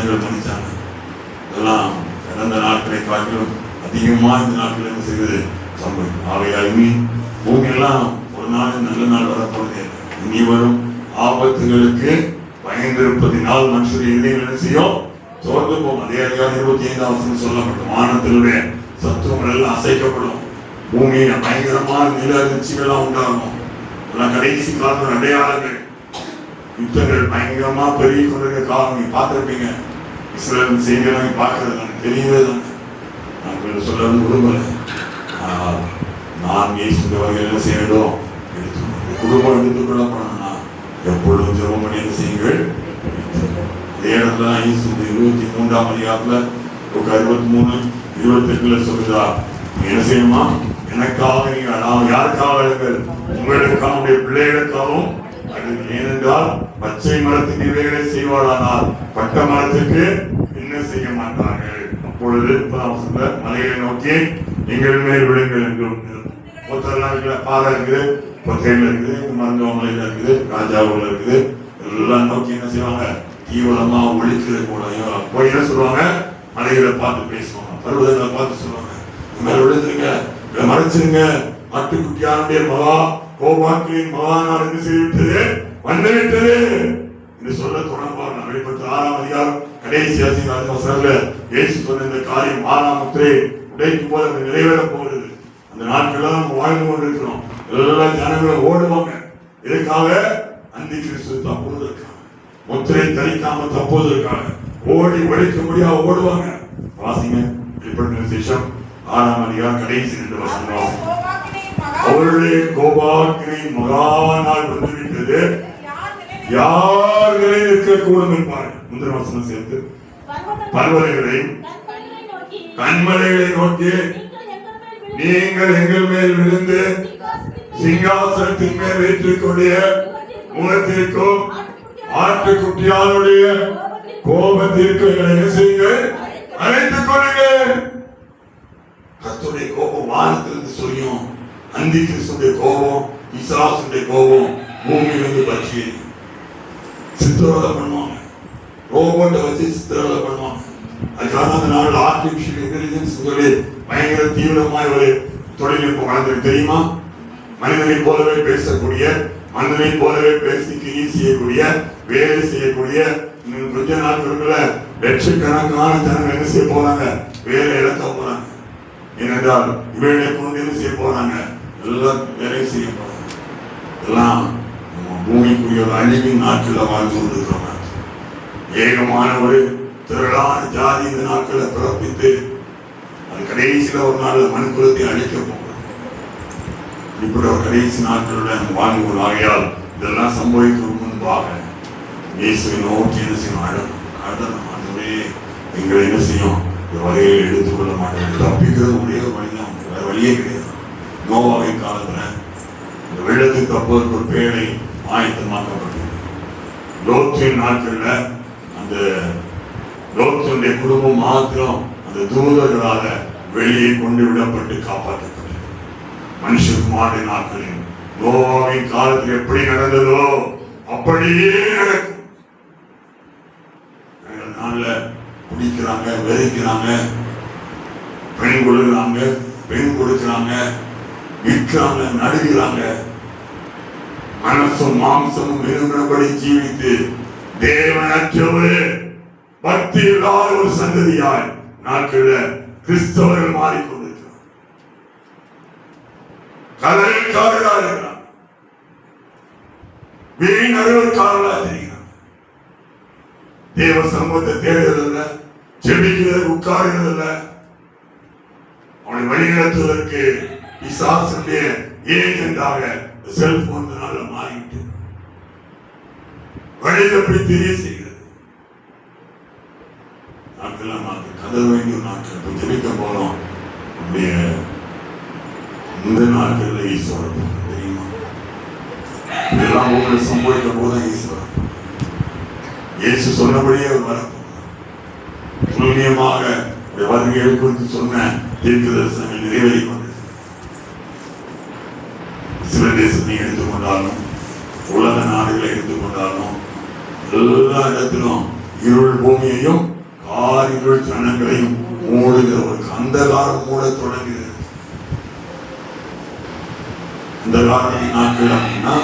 நாட்கள் மதிச்சாங்க. இதெல்லாம் கடந்த நாட்களை காட்டிலும் அதிகமா இந்த நாட்கள் என்ன செய்வது சம்பவிக்கும். ஆகையால் இனி பூமியெல்லாம் ஒரு நாள் நல்ல நாள் வரப்போறதே. இனி வரும் ஆபத்துகளுக்கு பயந்திருப்பதினால் மனுஷருடைய இதயங்கள் என்ன செய்யும்? சோர்ந்து போகும். அதே அதிகாரம் 25 சொல்லப்படும். வானத்தினுடைய சத்துவங்கள் எல்லாம் அசைக்கப்படும். பூமியை பயங்கரமான நில அதிர்ச்சிகள்லாம் உண்டாகும். எல்லாம் கடைசி காலத்தின் அடையாளங்கள். யுத்தங்கள் பயங்கரமா பெருகி கொண்டிருக்க காலம் நீங்க பார்த்திருப்பீங்க. இஸ்ரேல் செய்திகளை பார்க்கறது எனக்கு தெரியவே தானே. நான் சொல்ல விரும்பல. ஆனால் நான் இயேசுடைய வகையில் என்ன செய்ய வேண்டும்? குடும்பம் எடுத்துக் கொள்ளப்படணும்னா எப்பொழுதும் ஜெபம் பண்ணி என்ன செய்யுங்கள். அதே இடத்துல இயேசு 23ஆம் அதிகாரத்துல 63-28 சொல்லுகிறார், என்ன செய்யணுமா? எனக்காக நீங்கள் நாம் யாருக்காக உங்களுக்காக உடைய பிள்ளைகளுக்காகவும். ஏனென்றால் பச்சை மரத்துக்கு இவைகளை செய்வாரானால் பட்ட மரத்துக்கு என்ன செய்ய மாட்டார்கள். அப்பொழுது மலைகளை நோக்கி எங்கள் மேல் விழுங்கள் என்றும் பாதை இருக்குது, பொத்தையில இருக்குது, மருந்துவமனையில இருக்குது, ராஜாவில் இருக்குது. எல்லாம் நோக்கி என்ன செய்வாங்க? தீவிரமா ஒழிக்கிறது கூட போய் என்ன சொல்லுவாங்க? மலைகளை பார்த்து பேசுவாங்க, பருவதங்களை பார்த்து சொல்லுவாங்க, இந்த மேல விழுந்துருங்க, மறைச்சிருங்க. ஆட்டுக்குட்டியானுடைய மகா கோபாக்கின் மகாநாள் என்ன செய்துவிட்டது? வந்துவிட்டது என்று சொல்ல தொடர்பாக 46ஆம் அதிகாரம் கடைசி வசனத்துல இயேசு சொன்ன இந்த காரியம் 6ஆம் முத்திரை உடைக்கும் போது அது நிறைவேற போகிறது. அந்த நாட்கள்லாம் நம்ம வாழ்ந்து கொண்டிருக்கிறோம். எல்லா ஜனங்களும் ஓடுவாங்க. இதற்காக அந்தி கிறிஸ்து தப்புவதற்காக, முத்திரை தரிக்காம தப்புவதற்காக ஓடி ஒழிக்க முடியாது ஓடுவாங்க. வாசிங்க வெளிப்படுத்தின விசேஷம் 6ஆம் அதிகாரம் கடைசி 2 வசனம். அவருடைய கோபாக்கினை மகா நாள் வந்துவிட்டது, யார் நிலை இருக்கக்கூடும் என்பார். முந்திர வசனம் சேர்த்து பர்வதங்களையும் கண்மலைகளை நோக்கி நீங்கள் எங்கள் மேல் விழுந்து சிங்காசனத்தின் மேல் ஏற்றுக்கூடிய முகத்திற்கும் ஆட்டுக்குட்டியானுடைய கோபத்திற்கு என்ன செய்யுங்கள்? அழைத்துக் கொள்ளுங்கள். கர்த்தருடைய கோபம் வானத்திலிருந்து சொல்லியும், அந்தி கிறிஸ்துடைய கோபம், பிசாசுடைய கோபம் பூமியிலிருந்து பற்றி சித்திரவதை பண்ணுவாங்க. ரோபோட்டை வச்சு சித்திரவதை பண்ணுவாங்க. அதுக்காக அந்த நாள் ஆர்டிபிஷியல் இன்டெலிஜென்ஸ் சொல்லி பயங்கர தீவிரமாய் ஒரு தொழில்நுட்பம் வளர்ந்து தெரியுமா? மனிதனை போலவே பேசக்கூடிய, மனிதனை போலவே பேசி கிளி செய்யக்கூடிய, வேலை செய்யக்கூடிய கொஞ்ச நாட்களுக்குள்ள லட்சக்கணக்கான ஜனங்கள் என்ன செய்ய போறாங்க? வேலை இழக்க போறாங்க. ஏனென்றால் இவைகளை கொண்டு என்ன செய்ய போறாங்க? எல்லாம் வேலை செய்ய போறாங்க. எல்லாம் பூமிக்குரிய ஒரு அழிவின் நாட்களில் வாழ்ந்து கொண்டிருக்கிறோம். ஏகமான ஒரு திரளான ஜாதி இந்த நாட்களை பிறப்பித்து அது கடைசியில் ஒரு நாள் மனுக்குலத்தை அழிக்க போகிறோம். இப்படி ஒரு கடைசி நாட்களுடன் வாழ்ந்து ஆகையால் இதெல்லாம் சம்பவிக்கும் முன்பாக இயேசுவை நோக்கி என்ன செய்யணும்? அழகும் எங்களை என்ன செய்யும்? இந்த வகையில் எடுத்துக்கொள்ள மாட்டேன். தப்பிக்கிறது ஒரே வழிதான், வேற வழியே கிடையாது. நோவாவை காலத்துல இந்த வெள்ளத்துக்கு தப்புவதற்கு ஒரு பேழை ஆயத்தமாக்கப்பட்டது. லோத்தின் நாட்கள்ல அந்த லோத்தினுடைய குடும்பம் மாத்திரம் அந்த தூதர்களாக வெளியே கொண்டு விடப்பட்டு காப்பாற்றப்பட்டது. மனுஷகுமாரனுடைய நாட்களில் நோவாவின் காலத்தில் எப்படி நடந்ததோ அப்படியே நடக்கும். நாள்ல குடிக்கிறாங்க, வெறிக்கிறாங்க, பெண் கொடுக்கிறாங்க, பெண் கொடுக்கிறாங்க, விற்கிறாங்க, நடுகிறாங்க. மனசும் மாம்சமும் விரும்பினபடி ஜீவித்து தேவனற்றவரு பக்தி இல்லாத ஒரு சந்ததியாய் நாட்கள்ல கிறிஸ்தவர்கள் மாறிக்கொண்டிருக்கிறார். கதற்காரர்களாக இருக்கிறார், வீண் அறுவற்காரர்களாக தெரிகிறார். தேவ சமூகத்தை தேடுறதில்ல, ஜெபிக்கிறது உட்காருகிறதில்ல. அவனை வழிநடத்துவதற்கு பிசாசுடைய ஏஜெண்டாக செல்போன் மாறிவிட்டு வழியில் எப்படி தெரிய செய்கிறது. நாட்கள் கதற வேண்டிய நாட்கள் போய் ஜெபிக்க போறோம். நம்முடைய இந்த நாட்கள்ல ஈஸ்வரர் தெரியுமா? இதெல்லாம் உங்களுக்கு சம்பவிக்க போதுதான் ஈஸ்வரர். இயேசு சொன்னபடியே அவர் வரப்போகிறார். துல்லியமாக வருகையை குறித்து சொன்ன தீர்க்க தரிசனங்கள் நிறைவேறி கொண்டிருக்கிறது. இஸ்ரேல் தேசத்தை எடுத்துக்கொண்டாலும் உலக நாடுகளை எடுத்துக்கொண்டாலும் எல்லா இடத்திலும் இருள் பூமியையும் காரிருள் ஜனங்களையும் மூடுகிற ஒரு அந்தகாரம் மூட தொடங்குகிறது. அந்த காலத்தின் நாட்கள் அப்படின்னா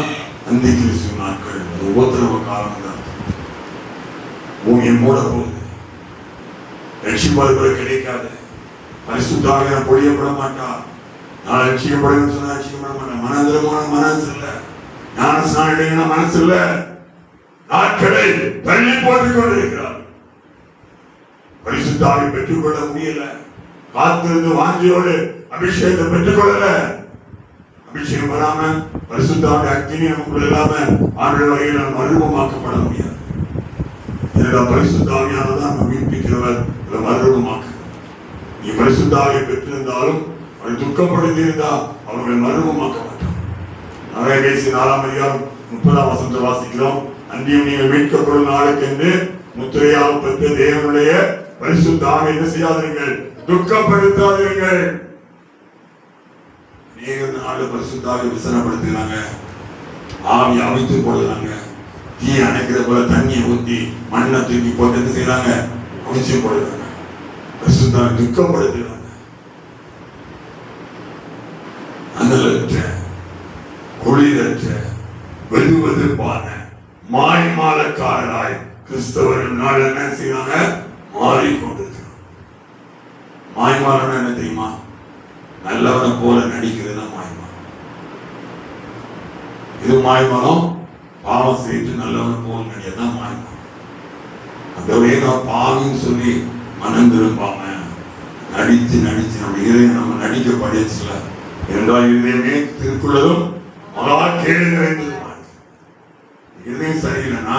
அந்தி கிறிஸ்து நாட்கள், உபத்திரவ காலம் தான். பூமியை மூட போகுது. ரட்சிப்பது கிடைக்காது. பரிசுத்தாக பொழியப்பட மாட்டார். நான் ரட்சிக்கப்படும் சொன்னா ரட்சிக்கப்பட மாட்டேன். மனதிரமான மனசு இல்ல, ஞானஸ்நான மனசு இல்ல. நாட்களை தள்ளி போட்டுக் கொண்டிருக்கிறார். பரிசுத்தாவை பெற்றுக்கொள்ள முடியல. காத்திருந்து வாஞ்சியோடு அபிஷேகத்தை பெற்றுக்கொள்ளல. அபிஷேகம் வராம பரிசுத்தாவுடைய அக்னி நமக்குள்ள இல்லாம ஆண்டு வகையில் நாம் மறுரூபமாக்கப்பட முடியாது. பரிசுத்தாவியானதான் நம்ம மீட்பிக்கிறவர் மறுரூபமாக்குகிறார். நீ பரிசுத்தாவை பெற்றிருந்தாலும் அவரை துக்கப்படுத்தி இருந்தால் அவர்களை மறுரூபமாக்க மாட்டார். நரகேசி 4ஆம் அதிகாரம் 30ஆம் வசனத்தை வாசிக்கிறோம். அன்றியும் நீங்கள் மீட்கப்படும் நாளுக்கென்று முத்திரையாக பெற்ற தேவனுடைய பரிசுத்தாவை என்ன செய்யாதீர்கள், துக்கப்படுத்தாதீர்கள். அநேக நாடு பரிசுத்தாவை விசனப்படுத்துகிறாங்க, ஆவி அவித்து போடுறாங்க. தீ அணைக்கிற போல தண்ணியை ஊத்தி மண்ணை தூக்கி போட்டு என்ன செய்யறாங்க, அவிச்சு போடுறாங்க. பரிசுத்தாவை துக்கப்படுத்துகிறாங்க. அனலற்ற, குளிரற்ற, வெதுவெதுப்பான மாய்மாலக்காரராய் கிறிஸ்தவர்கள் நாள் என்ன செய்யறாங்க, மாறிக்கொண்டிருக்கிறார். மாய்மாலம் என்ன தெரியுமா? நல்லவனை போல நடிக்கிறது தான் மாய்மாலம். இது மாய்மாலம். பாவம் செய்து நல்லவனை போல நடிகதான் மாய்மாலம். அந்த நான் பாவின்னு சொல்லி மனம் திரும்பாம நடிச்சு நடிச்சு நம்ம இதயம் நம்ம நடிக்க படிச்சுல என்றால் இதயமே திருக்குள்ளதும் மகா கேடு நிறைந்தது. இதயம் சரியில்லைன்னா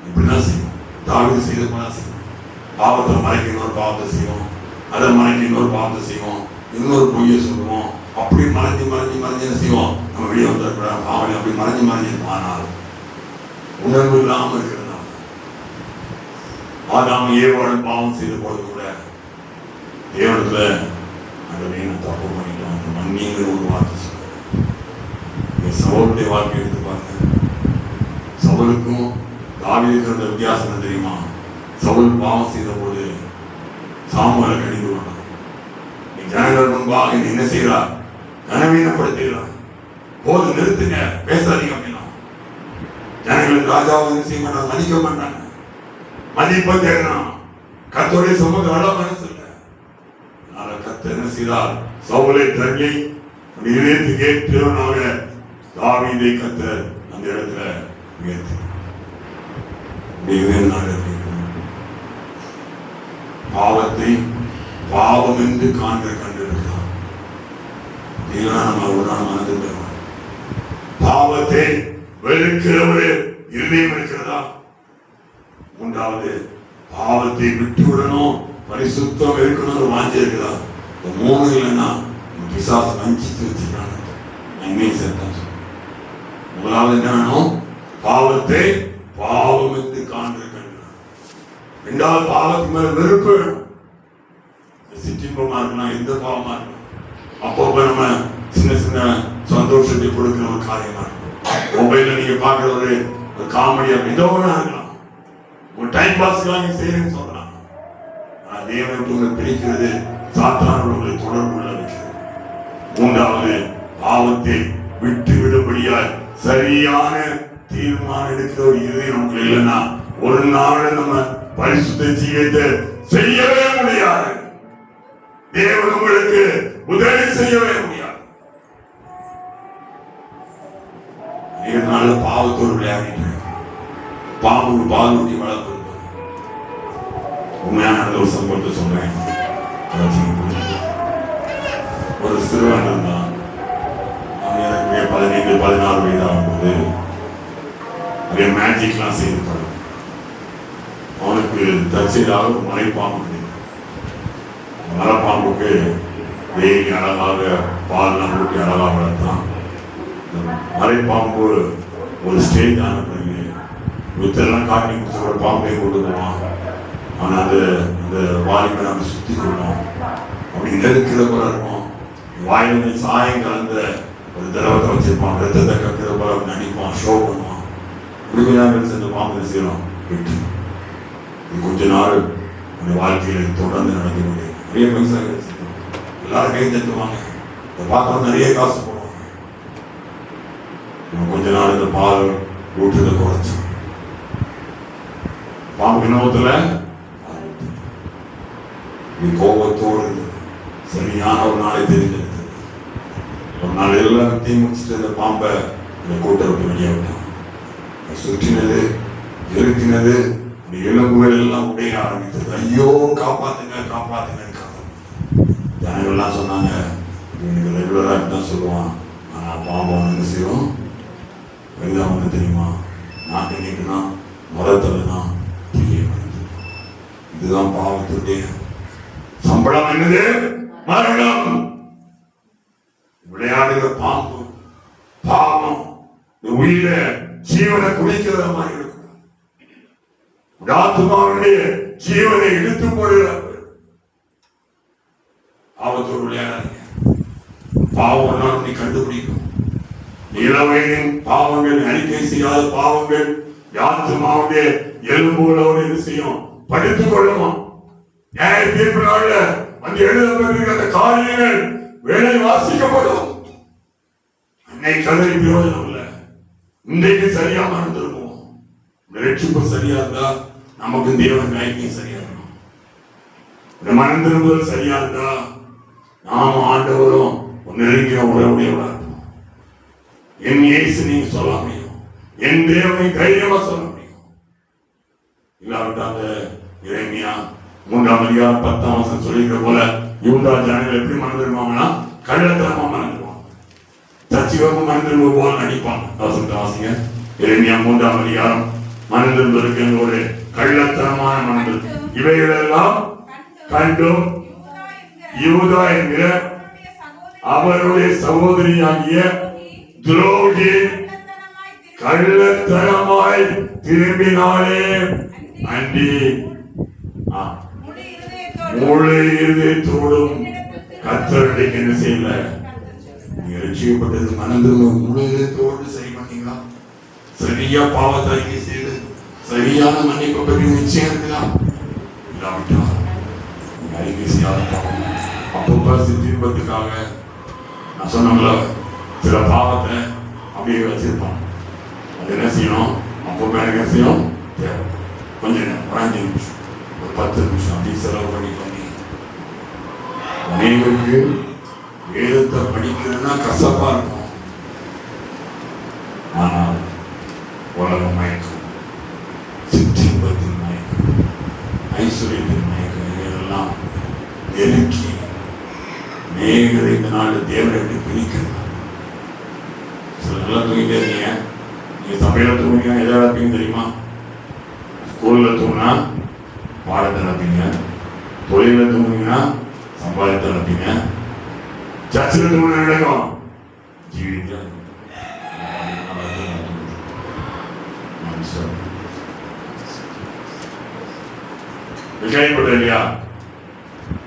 இப்படிதான் செய்வோம். தாழ்வு செய்த போலாம் செய்வோம். பாவத்தை மறைக்க இன்னொரு பாவத்தை செய்வோம், அதை மறைக்க இன்னொரு பாவத்தை செய்வோம், இன்னொரு பொய்யை சொல்லுவோம். அப்படி மறைஞ்சு மறைஞ்சு மறைஞ்சு என்ன செய்வோம், நம்ம வெளியே வந்திருக்கிறோம். பாவம் அப்படி மறைஞ்சு மறைஞ்சு ஆனால் உணர்வு இல்லாமல் இருக்கிறதா. ஆதாம் ஏவாளும் பாவம் செய்த போது கூட தேவனத்துல அந்த நான் தப்பு பண்ணிட்டோம், அந்த மன்னிங்கிற ஒரு வார்த்தை சொல்லுங்க. சவுளுடைய வாழ்க்கை எடுத்து பாருங்க. சவுலுக்கும் தாவீதுக்கும் இருந்த வித்தியாசம் என்ன தெரியுமா? சவுல் பாவம் செய்த போது சாமுவேலை கடிந்து கொண்டான். நீ ஜனங்கள் முன்பாக என்ன செய்கிறார், கனவீனப்படுத்துகிறார். போது நிறுத்துங்க, பேசாதீங்க அப்படின்னா ஜனங்களுக்கு ராஜாவை என்ன செய்ய மாட்டாங்க, மதிக்க மாட்டாங்க. மதிப்பை தேடணும். கர்த்தருடைய சமூகம் வர மனசு இல்லை. அதனால கர்த்தர் என்ன செய்தார், சவுலை தள்ளி இதயத்துக்கு ஏற்றவனாக தாவீதை கர்த்தர் அந்த இடத்துல உயர்த்தி பாவத்தை பாவம் என்று காண்கிற கண்டிருக்கிறார். நம்ம ஒரு நாள் மனதில் பாவத்தை வெறுக்கிற ஒரு இருதயம் இருக்கிறதா? மூன்றாவது, பாவத்தை விட்டு விடணும், பரிசுத்தம் இருக்கணும் ஒரு வாஞ்சி இருக்குதா? இந்த மூணு இல்லைன்னா பிசாசு வஞ்சித்து வச்சுக்கிறாங்க. முதலாவது என்ன வேணும்? பாவத்தை பாவம் என்று காண்கிற கண்டிருக்கிறார். இரண்டாவது, பாவத்துக்கு மேல வெறுப்பு வேணும். சிற்றின்பமா இருக்கலாம், எந்த பாவமா இருக்கலாம், அப்பப்போ நம்ம சின்ன சின்ன சந்தோஷத்தை கொடுக்கிற ஒரு காரியமா இருக்கும். மொபைல்ல நீங்க பாக்குற ஒரு காமெடியா ஏதோ ஒண்ணா இருக்கலாம், ஒரு டைம் பாஸ்லாம் நீங்க செய்யறேன்னு சொல்லலாம். தேவனை உங்களை பிரிக்கிறது, சாத்தானோடு உங்களை தொடர்பு கொள்ள வைக்கிறது. மூன்றாவது, பாவத்தை விட்டு விடும்படியாய் சரியான தீர்மானம் எடுக்கிற ஒரு இதயம் நமக்கு இல்லைன்னா ஒரு நாள் நம்ம பரிசுத்த ஜீவியத்தை செய்யவே முடியாது. தேவன் உங்களுக்கு உதவி செய்யவே முடியாது. நாள் பாவத்தோடு விளையாடிட்டு பாம்பு பால் ஊட்டி வளர்ப்பு. உண்மையான ஒரு சம்பவத்தை சொல்றேன். ஒரு சிறுவன் இருந்தான். அவன் எனக்கு 15-16 வயது ஆகும்போது நிறைய மேஜிக்லாம் செய்திருப்பாரு. அவனுக்கு தற்செயலாக ஒரு மலைப்பாம்பு கிடைக்கும். மலைப்பாம்புக்கு டெய்லி அழகாக பால்லாம் ஊட்டி அழகாக வளர்த்தான். மலைப்பாம்பு ஒரு ஸ்டேஜ் ஆன பிறகு வித்தெல்லாம் காட்டி கொடுத்த பாம்பையும் கொண்டு போவான். ஆனால் அது அந்த வாலிபை நம்ம சுற்றி கொள்ளும். அப்படி நெருக்கிற போல இருக்கும். வாயில சாயம் கலந்த ஒரு திரவத்தை வச்சிருப்பான், ரத்தத்தை கக்கிற போல நடிப்பான், ஷோ பண்ணுவான். இப்படி கொஞ்சம் நேரம் சென்று பாம்பு செய்யலாம் விட்டு. கொஞ்ச நாள் உங்களுடைய வாழ்க்கையில் தொடர்ந்து நடந்து கொண்டே நிறைய பைசா கிடைச்சிருக்கோம். எல்லாரும் கை தட்டுவாங்க, இதை பார்த்தா நிறைய காசு போடுவாங்க. கொஞ்ச நாள் இந்த பால் ஊற்றுதை குறைச்சு பாம்பு வினோத்துல கோபத்தோடு இருந்தது. சரியான ஒரு நாளை தெரிஞ்செடுத்தது. ஒரு நாள் எல்லாத்தையும் முடிச்சுட்டு அந்த பாம்பை அந்த கூட்டை விட்டு வெளியே விட்டான். சுற்றினது, இருட்டினது, அந்த எலும்புகள் எல்லாம் உடைய ஆரம்பித்தது. ஐயோ காப்பாத்துங்க காப்பாத்துங்க. ஜனங்கள்லாம் சொன்னாங்க, இவனுக்கு ரெகுலரா தான் சொல்லுவான். ஆனா பாம்பு என்ன செய்வோம், பெரிதா ஒண்ணு தெரியுமா, நாட்டு நீட்டுனா மரத்தல்லுனா இதுதான் பாவத்துடைய சம்பளம். என்னது? மரணம். விளையாடுகிற பாம்பு பாவம். உயிரை ஜீவனை குடிக்கிற மாதிரி இருக்கும். ஆத்மாவுடைய ஜீவனை இழுத்து போடுகிற பாவத்தோடு விளையாடாதீங்க. பாவம் நீ கண்டுபிடிக்கும். இளவயதின் பாவங்கள், அறிக்கை செய்யாத பாவங்கள் ஆத்மாவுடைய எலும்புகளோடு இது செய்யும், படித்துக் கொள்ளுமா. நியாய தீர்ப்பு நாள்ல அந்த எழுதப்பட்டிருக்கிற அந்த காரியங்கள் வேலை வாசிக்கப்படும். அன்னை கதறி பிரயோஜனம் இல்லை. இன்றைக்கு சரியா மறந்துருவோம். ரட்சிப்பு சரியா இருந்தா நமக்கு தேவன் ஐக்கியம் சரியா இருக்கும். இந்த மனம் திரும்புதல் சரியா இருந்தா நாம ஆண்டவரும் நெருங்கிய உறவுடையவரா இருக்கும். என் இயேசு நீங்க சொல்ல முடியும், என் தேவனை தைரியமா சொல்ல முடியும். இல்லாவிட்டாங்க எரேமியா 3ஆம் அதிகாரம் 10ஆம் வசனம் சொல்லிக்கிற போல யூதா ஜனங்கள் எப்படி மறந்துடுவாங்கன்னா கள்ளத்தனமா மறந்துடுவாங்க. சச்சிவமும் மறந்துடுவ போல நடிப்பாங்க. வசனத்தை வாசிங்க. எரேமியா 3ஆம் அதிகாரம் மறந்துடுவதற்கு ஒரு கள்ளத்தனமான மறந்து இவைகளெல்லாம் கண்டும் யூதா என்கிற அவருடைய சகோதரியாகிய துரோகி கள்ளத்தனமாய் திரும்பினாலே அன்றி முழு இருதயத்தோடும் கர்த்தருடைய என்ன செய்யல. நீங்க ரட்சிக்கப்பட்டது மனது முழு இதயத்தோடு சரி பண்ணீங்களா? சரியா பாவத்தை அறிக்கை செய்து சரியான மன்னிப்பை பற்றி நிச்சயம் இருக்கலாம். இல்லாவிட்டா நீங்க அறிக்கை செய்யாத பாவம் அப்பப்ப திருப்பத்துக்காக நான் சொன்னோம்ல, சில பாவத்தை அப்படியே வச்சிருப்பான். அது என்ன செய்யணும், அப்பப்ப எனக்கு என்ன செய்யணும் தேவை. கொஞ்ச நேரம், ஒரு 5 நிமிஷம், ஒரு 10 நிமிஷம் அப்படி செலவு பண்ணி அனைவருக்கு வேதத்தை படிக்கிறதுனா கசப்பா இருக்கும். ஆனால் உலகம் மயக்கம், சிற்றின்பத்தின் மயக்கம், ஐஸ்வர்யத்தின் மயக்கம், இதெல்லாம் நெருக்கி நேர்களை இந்த நாள் தேவரை எப்படி பிரிக்கிறது. சில நல்லா தூங்கிட்டே இருக்கீங்க. நீங்க சபையில தூங்குங்க, எதை நடப்பீங்க தெரியுமா? ஸ்கூல்ல தூங்கினா பாடத்தை நடப்பீங்க, தொழில தூங்குனீங்கன்னா சம்பாதித்த நடப்பீங்க, சர்ச்சில் தூங்கின நடக்கும் ஜீவித்த கேள்விப்பட்ட இல்லையா?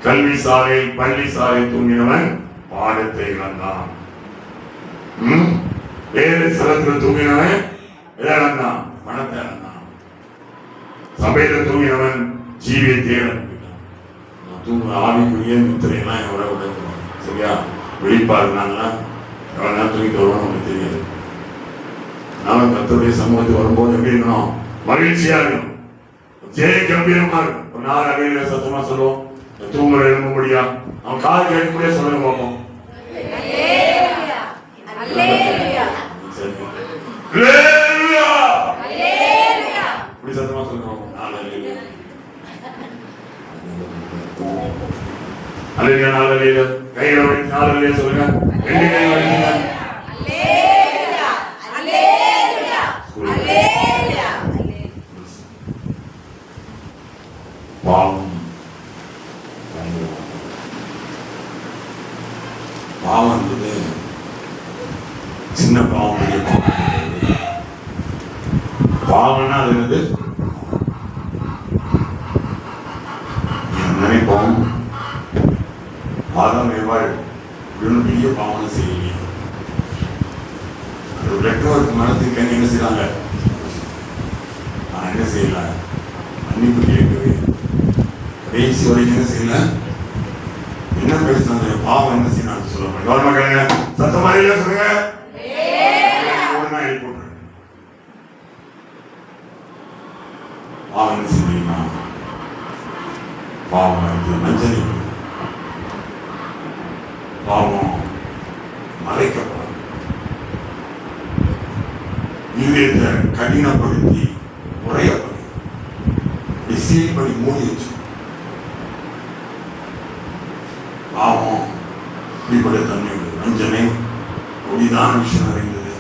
கல்வி சாலை பள்ளி சாலை தூங்கினவன் பாடத்தை இழந்தான். வேறு ஸ்தலத்தில் தூங்கினவன் எதை இழந்தான்? பணத்தை இழந்தான். சபையில தூங்கினவன் ஜீவியத்தை இழந்தான். தூங்க ஆவிக்குரிய முத்திரையெல்லாம் எவ்வளோ உடைக்கணும். சரியா? விழிப்பா இருந்தாங்கன்னா எவ்வளோ நேரம் தூங்கிட்டு வருவோம் நமக்கு தெரியாது. நானும் கர்த்தருடைய சமூகத்துக்கு வரும்போது எப்படி இருக்கணும்? மகிழ்ச்சியா இருக்கணும், ஜெய கம்பீரமா இருக்கும். ஒரு 4 அவையில சத்தமா சொல்லுவோம், தூங்குற எழும்ப முடியா, அவன் கால் கேட்க முடியா சொல்லுங்க பார்ப்போம். இப்படி சத்தமா சொல்லுங்க. 4 அலையில 4 அலையில கையில வைத்து 4 அலையில சொல்லுங்க. 2 கை வைங்க. பாவம் என்பது சின்ன பாவம், பெரிய பாவம். பாவம்னா அது என்னது? நினைப்போம் ஆதாம் ஏவாள் பெரிய பாவனை செய்யலையே. பெற்றோருக்கு மனத்துக்கு என்ன செய்யறாங்க? நான் என்ன செய்யல, மன்னிப்பு கேட்கவே கடைசி வரைக்கும் என்ன செய்யல, என்ன பேசுறாங்க, பாவம் என்ன செய்யணும் சொல்ல கவனமாக சத்தமா இல்ல சொல்லுங்க. பாவம் என்ன செய்யுமா, பாவம் இருக்கு மஞ்சள், பாவம் மறைக்கப்படும், இதயத்தை கடினப்படுத்தி உரையப்படி சீல்படி மூடி வச்சு பாவம் இப்படிப்பட்ட தன்மை உள்ளது. வஞ்சனை ஒளிதான விஷயம் அறிந்தது.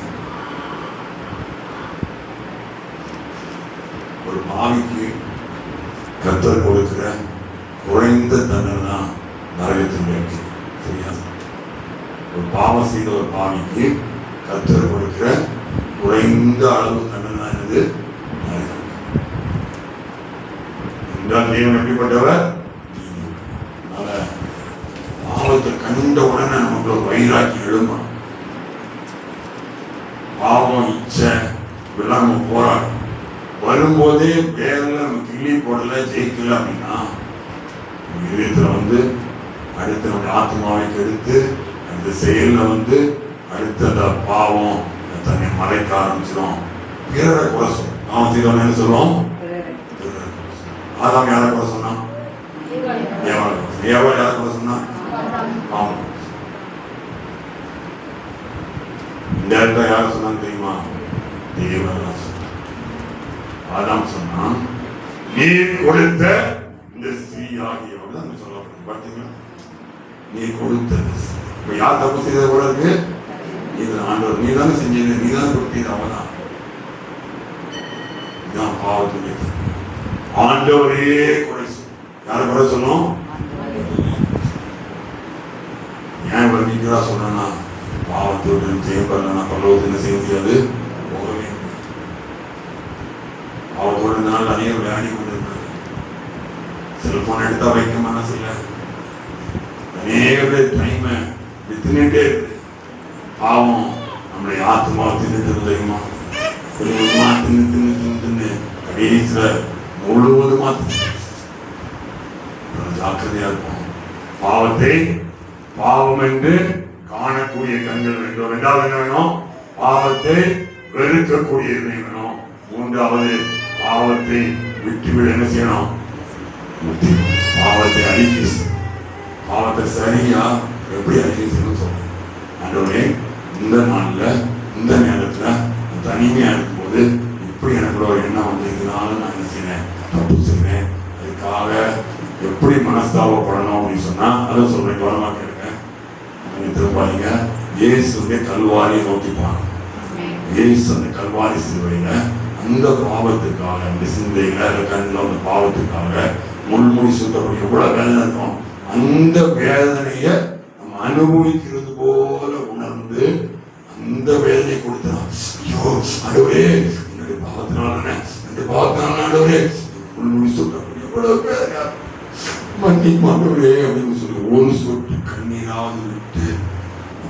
ஒரு பாவிக்கு கர்த்தர் கொடுக்கிற குறைந்த தண்டனை தான் நரகத்தின் வேட்கை. சரியா? ஒரு பாவம் செய்த ஒரு பாவிக்கு கர்த்தர் கொடுக்கிற குறைந்த அளவு தண்டனை தான் என்னது, நரகம். என்றால் தேவன் எப்படிப்பட்டவர்? பாவத்தை கண்ட உடனே நமக்கு ஒரு வைராக்கி எழும்பணும். பாவம் இச்சை இதெல்லாம் நம்ம போராடும் வரும்போதே பேரில் நம்ம கிள்ளி போடல ஜெயிக்கல அப்படின்னா இதயத்துல அடுத்து நம்ம ஆத்மாவை கெடுத்து அந்த செயல்ல அடுத்த அந்த பாவம் தன்னை மறைக்க ஆரம்பிச்சிடும். பிறரை குறை சொல்லும். நாம செய்தோம் என்ன சொல்லுவோம்? ஆதாம் யாரை குறை சொன்னா? ஏவா யாரை குறை சொன்னா? இந்த இடத்துல யார் சொன்னாங்க தெரியுமா? தேவன். ஆதாம் சொன்னான், நீ கொடுத்த இந்த ஸ்திரீ ஆகியவர்கள் அங்க சொல்லப்படுது. பார்த்தீங்களா? நீ கொடுத்த இப்ப யார் தப்பு செய்தது கூட இருக்கு? இது ஆண்டவர் நீ தானே செஞ்சது, நீ தானே கொடுத்தது. அவதான் இதான் பாவத்துடைய ஆண்டவரே குறை சொல்லும். யாரை குறை சொல்லணும்? ஏன் வர்ணிக்கிறா சொன்னா, பாவத்தோடு தேவைப்படலன்னா பல்லவத்து என்ன செய்ய முடியாது, போகவே முடியாது. பாவத்தோடு இருந்தாலும் அநேகம் விளையாடி கொண்டு இருக்காங்க. செல்போன் எடுத்தா வைக்க மனசு இல்லை. அநேக பேர் டைமை தின்னுட்டே இருக்கு. பாவம் நம்முடைய ஆத்மாவை தின்னுட்டு தெரியுமா? கொஞ்சமா தின்னு தின்னு தின்னு தின்னு கடைசியில முழுவதுமா ஜாக்கிரதையா இருக்கும். பாவத்தை பாவம் என்று காணக்கூடிய கண்கள் வேண்டும். இரண்டாவது என்ன வேணும்? பாவத்தை வெறுக்கக்கூடிய வேணும். மூன்றாவது பாவத்தை விட்டுவிட என்ன செய்யணும்? பாவத்தை அழிக்க, பாவத்தை சரியா எப்படி அழிக்க செய்யணும் சொல்றேன். ஆண்டவரே, இந்த நாள்ல இந்த நேரத்துல தனிமையா இருக்கும்போது இப்படி எனக்கு ஒரு எண்ணம் இதனால நான் என்ன செய்யறேன், தப்பு செய்யறேன், அதுக்காக எப்படி மனஸ்தாபப்படணும் அப்படின்னு சொன்னா அதை சொல்றேன். கவனமா கேளுங்க. திரும்பாதீங்க. இயேசுடைய கல்வாரியை நோக்கி பாருங்க. இயேசு அந்த கல்வாரி சிலுவையில அந்த பாவத்துக்காக, அந்த சிந்தையில கண்ணில் அந்த பாவத்துக்காக முள்முடி சுத்தப்படி எவ்வளவு வேதனை இருக்கும். அந்த வேதனைய நம்ம அனுபவிக்கிறது போல உணர்ந்து அந்த வேதனை கொடுத்தான். ஐயோ ஆண்டவரே, என்னுடைய பாவத்தினால ஆண்டவரே முள்முடி சுத்தப்படி எவ்வளவு வேதனை, மன்னிப்பு ஆண்டவரே அப்படின்னு சொல்லி ஒரு சொட்டு கண்ணீராவது விட்டு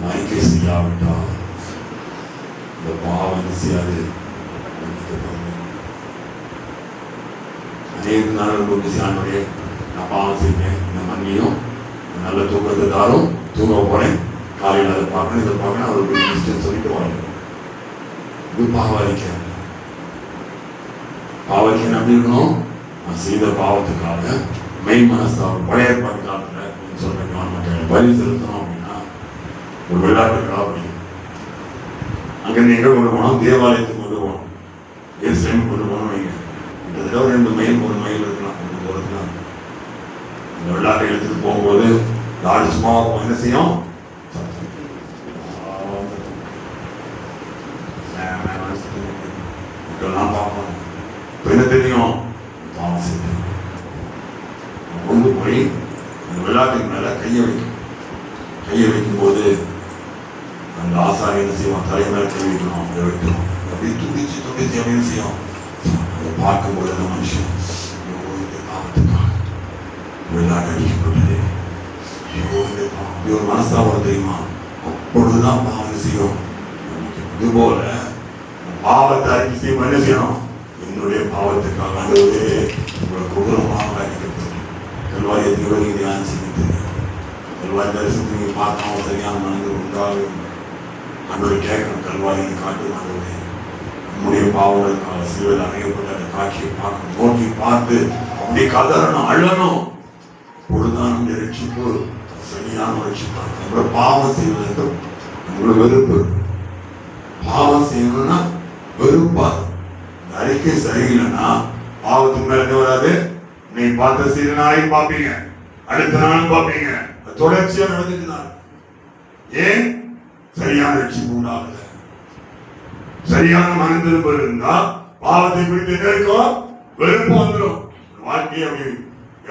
அறிக்கை செய்யாவிட்டால் இந்த பாவம் செய்யாது. அநேக நாள் ஆண்டவரே, நான் பாவம் செய்வேன், இந்த மண்ணியும் நல்ல தூக்கத்தை தாரும், தூங்க போறேன், காலையில் அதை பார்க்கணும் இதை பார்க்கணும், அவருக்கு டிஸ்டன்ஸ் சொல்லிட்டு வாங்க. இது பாவரிக்கை. பாவரிக்கை எப்படி இருக்கணும்? நான் செய்த பாவத்துக்காக மெய் மனஸ்தாபம். பழைய ஏற்பாட்டு காலத்துல சொல்றேன், கவர்மெண்ட் பலி செலுத்தணும் அப்படின்னா ஒரு விளையாட்டுக்கா அப்படி அங்கிருந்து எங்க கொண்டு போனோம்? தேவாலயத்துக்கு கொண்டு போகணும், எருசலேமுக்கு கொண்டு போகணும். வைங்க, கிட்டத்தட்ட 2 மைல் 1 மைல் இருக்கலாம், கொஞ்சம் தூரத்துல. இந்த விளையாட்டை எடுத்துட்டு போகும்போது ஆடு சும்மா என்ன செய்யும்? இதெல்லாம் பார்ப்போம். இப்போ என்ன தெரியும்? பாவம் செய்யும். கொண்டு போய் அந்த விளையாட்டுக்கு மேல கையை வைக்கும் போது அந்த ஆசாரி என்ன செய்வான்? தலை மேல கை வைக்கணும், அதை வைக்கணும். அப்படி துடிச்சு அப்படின்னு செய்யும். அதை பார்க்கும்போது அந்த மனுஷன் இந்த பாவத்துக்காக விளையாட்டு அடிக்கப்பட்டது, ஒரு மனஸ்தாபம் தெரியுமா? அப்பொழுதுதான் பாவம் செய்யும். இது போல பாவத்தை அறிக்கை செய்யும். என்ன செய்யணும்? என்னுடைய பாவத்துக்காக உங்களை கொடூரமாக அடிக்கப்பட்டது. என்னன்னு சொல்லி தெரியும். கல்வாரி தரிசனத்தை நீங்க பார்க்காம சரியான மனதில் உண்டாகவே அன்றோடு கேட்கணும். கல்வாரியை காட்டு ஆண்டவரே, நம்முடைய பாவங்களுக்காக சிலுவையில் அறையப்பட்ட அந்த காட்சியை பார்க்கணும், நோக்கி பார்த்து அப்படியே கதறணும், அழணும். பொழுதுதான் நம்முடைய ரட்சிப்பு சரியான ரட்சிப்பாங்க. நம்மளோட பாவம் செய்வதற்கு நம்மளோட வெறுப்பு, பாவம் செய்யணும்னா வெறுப்பாது. இந்த அறிக்கை சரியில்லைன்னா பாவத்துக்கு மேல என்ன வராது? நீ பார்த்த சிறு நாளையும் பார்ப்பீங்க, அடுத்த நாளும் பார்ப்பீங்க, தொடர்ச்சியா நடந்துட்டுதான். ஏன்? சரியான ரட்சிப்பு உண்டாகுது. சரியான மனதிருப்பம் இருந்தா பாவத்தை குறித்து என்ன இருக்கும்? வெறுப்பு வந்துடும். வாழ்க்கையை அப்படி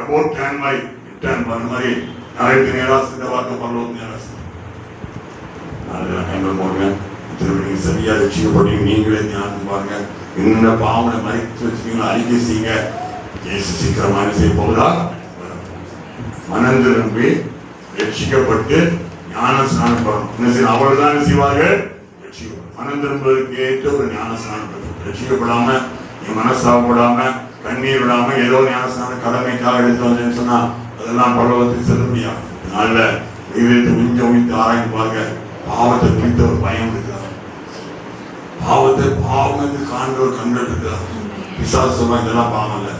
about turn by turn பண்ண மாதிரி நாளைக்கு நேராக சித்த வார்த்தை பண்ணணும். கைகள் போடுங்க, திரும்ப சரியா ரட்சிக்கப்பட்டு நீங்களே ஞானம் பாருங்க. என்ன பாவனை மறைத்து வச்சுக்கீங்களா அறிக்கை செய்யுங்க. இயேசு சீக்கிரமாக செய்ய போவதா? மனம் திரும்பி ரட்சிக்கப்பட்டு ஞான ஸ்நானம் பண்ணணும். என்ன செய்யணும்? அவள்தான் செய்வார்கள். மனம் திரும்புவதற்கு ஏற்ற ஒரு ஞான ஸ்நானம் பெறும். ரட்சிக்கப்படாம, நீ மனசாகப்படாம, கண்ணீர் விடாம ஏதோ ஞான ஸ்நான கடமைக்காக எடுத்து வந்தேன்னு சொன்னா அதெல்லாம் பரலோகத்துக்கு செல்ல முடியாது. அதனால இதயத்தை கொஞ்சம் உயிர்த்து ஆராய்ந்து பாருங்க. பாவத்தை குறித்த ஒரு பயம் இருக்கிறார். பாவத்தை பாவம் என்று காண்ற ஒரு கண்கள் இருக்கிறார். பிசாசு சொல்லுவாங்க, இதெல்லாம் பாவம் இல்லை,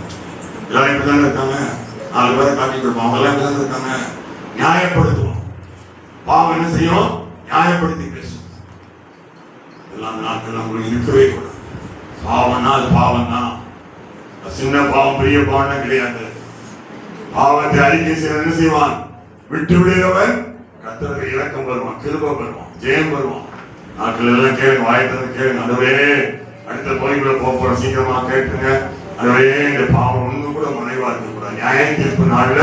எல்லாரும் இப்படிதான் இருக்காங்க, 4 பேரை காட்டி கொடுப்போம், அவங்க எல்லாம் இப்படிதான் இருக்காங்க. நியாயப்படுத்துவோம். பாவம் என்ன செய்யும்? நியாயப்படுத்தி பேசும். எல்லாம் நாட்கள் உங்களுக்கு இருக்கவே கூடாது. பாவம்னா அது பாவம் தான். சின்ன பாவம் பெரிய பாவம் கிடையாது. பாவத்தை அறிக்கை செய்ய என்ன செய்வான்? விட்டு விடுகிறவன் கர்த்தருக்கு இரக்கம் வருவான், கிருபை வருவான், ஜெயம் வருவான். நாட்கள் எல்லாம் கேளுங்க, வாயத்தை கேளுங்க. அதுவே அடுத்த போய்க்குள்ள போற சீக்கிரமா கேட்டுங்க. அதுவே இந்த பாவம் ஒண்ணு கூட மறைவா இருக்க கூடாது. நியாய தீர்ப்பு நாள்ல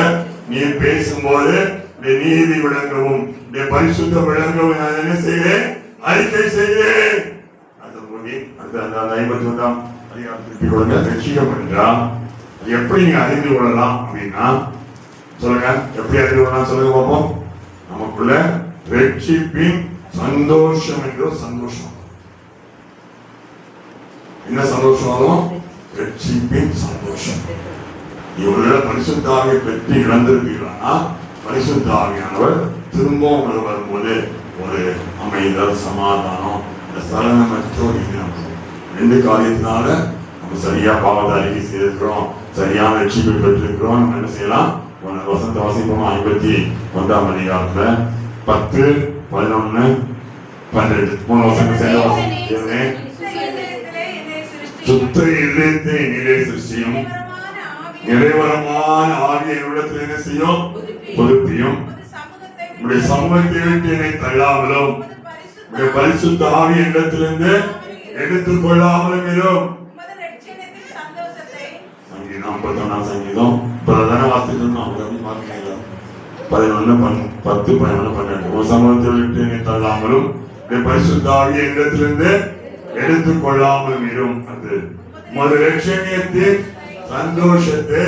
நீ பேசும்போது நீதி விளங்கவும் பரிசுத்த விளங்கவும் என்ன செய்வேன்? அறிக்கை செய்வேன். அந்த போய் அடுத்த 51ஆம் அதிகாரத்தை கொடுங்க. ரட்சிக்கம் என்றால் அது எப்படி நீங்க அறிந்து கொள்ளலாம் அப்படின்னா சொல்லுங்க. எப்படி அறிந்து கொள்ளலாம் சொல்லுங்க பார்ப்போம். நமக்குள்ள ரட்சிப்பின் சந்தோஷம் என்கிற சந்தோஷம். என்ன சந்தோஷம் வரும்? ரட்சிப்பின் சந்தோஷம். இவர்கள பரிசுத்த ஆவியை பெற்று இழந்திருப்பீர்களா? பரிசுத்த ஆவியானவர் திரும்பவும் உங்களுக்கு வரும்போது ஒரு அமைதல், சமாதானம், இந்த சலனமற்ற ஒரு இனம். 2 காரியத்தினால நம்ம சரியா பாவத்தை அறிக்கை செய்திருக்கிறோம், சரியான ரட்சிப்பை பெற்றிருக்கிறோம். நம்ம என்ன செய்யலாம்? வசந்த வாசிப்போம். 51ஆம் அதிகாரத்துல 10, 11, 12 3 வசனம் சேர்ந்து வாசிக்கிறேன். சுத்த இதயத்தை நிலை சிருஷ்டியும் நிறைவரமான ஆவியை என்னிடத்தில் என்ன செய்யும்? புதுப்பியும். உடைய சமூகத்தை விட்டு என்னை தள்ளாமலும் உடைய பரிசுத்த ஆவி இடத்திலிருந்து எடுத்துக் கொள்ளாமலும் இரும். சங்கீதம் 51ஆம் சங்கீதம் பிரதான வாசிக்கணும். 11, 10, 11, 12 உன் சமூகத்தை விட்டு என்னை தள்ளாமலும் உடைய பரிசுத்த ஆவியை இடத்திலிருந்து எடுத்துக் கொள்ளாமலும் இரும். அது உமது ரட்சணியத்தின் சந்தோஷத்தை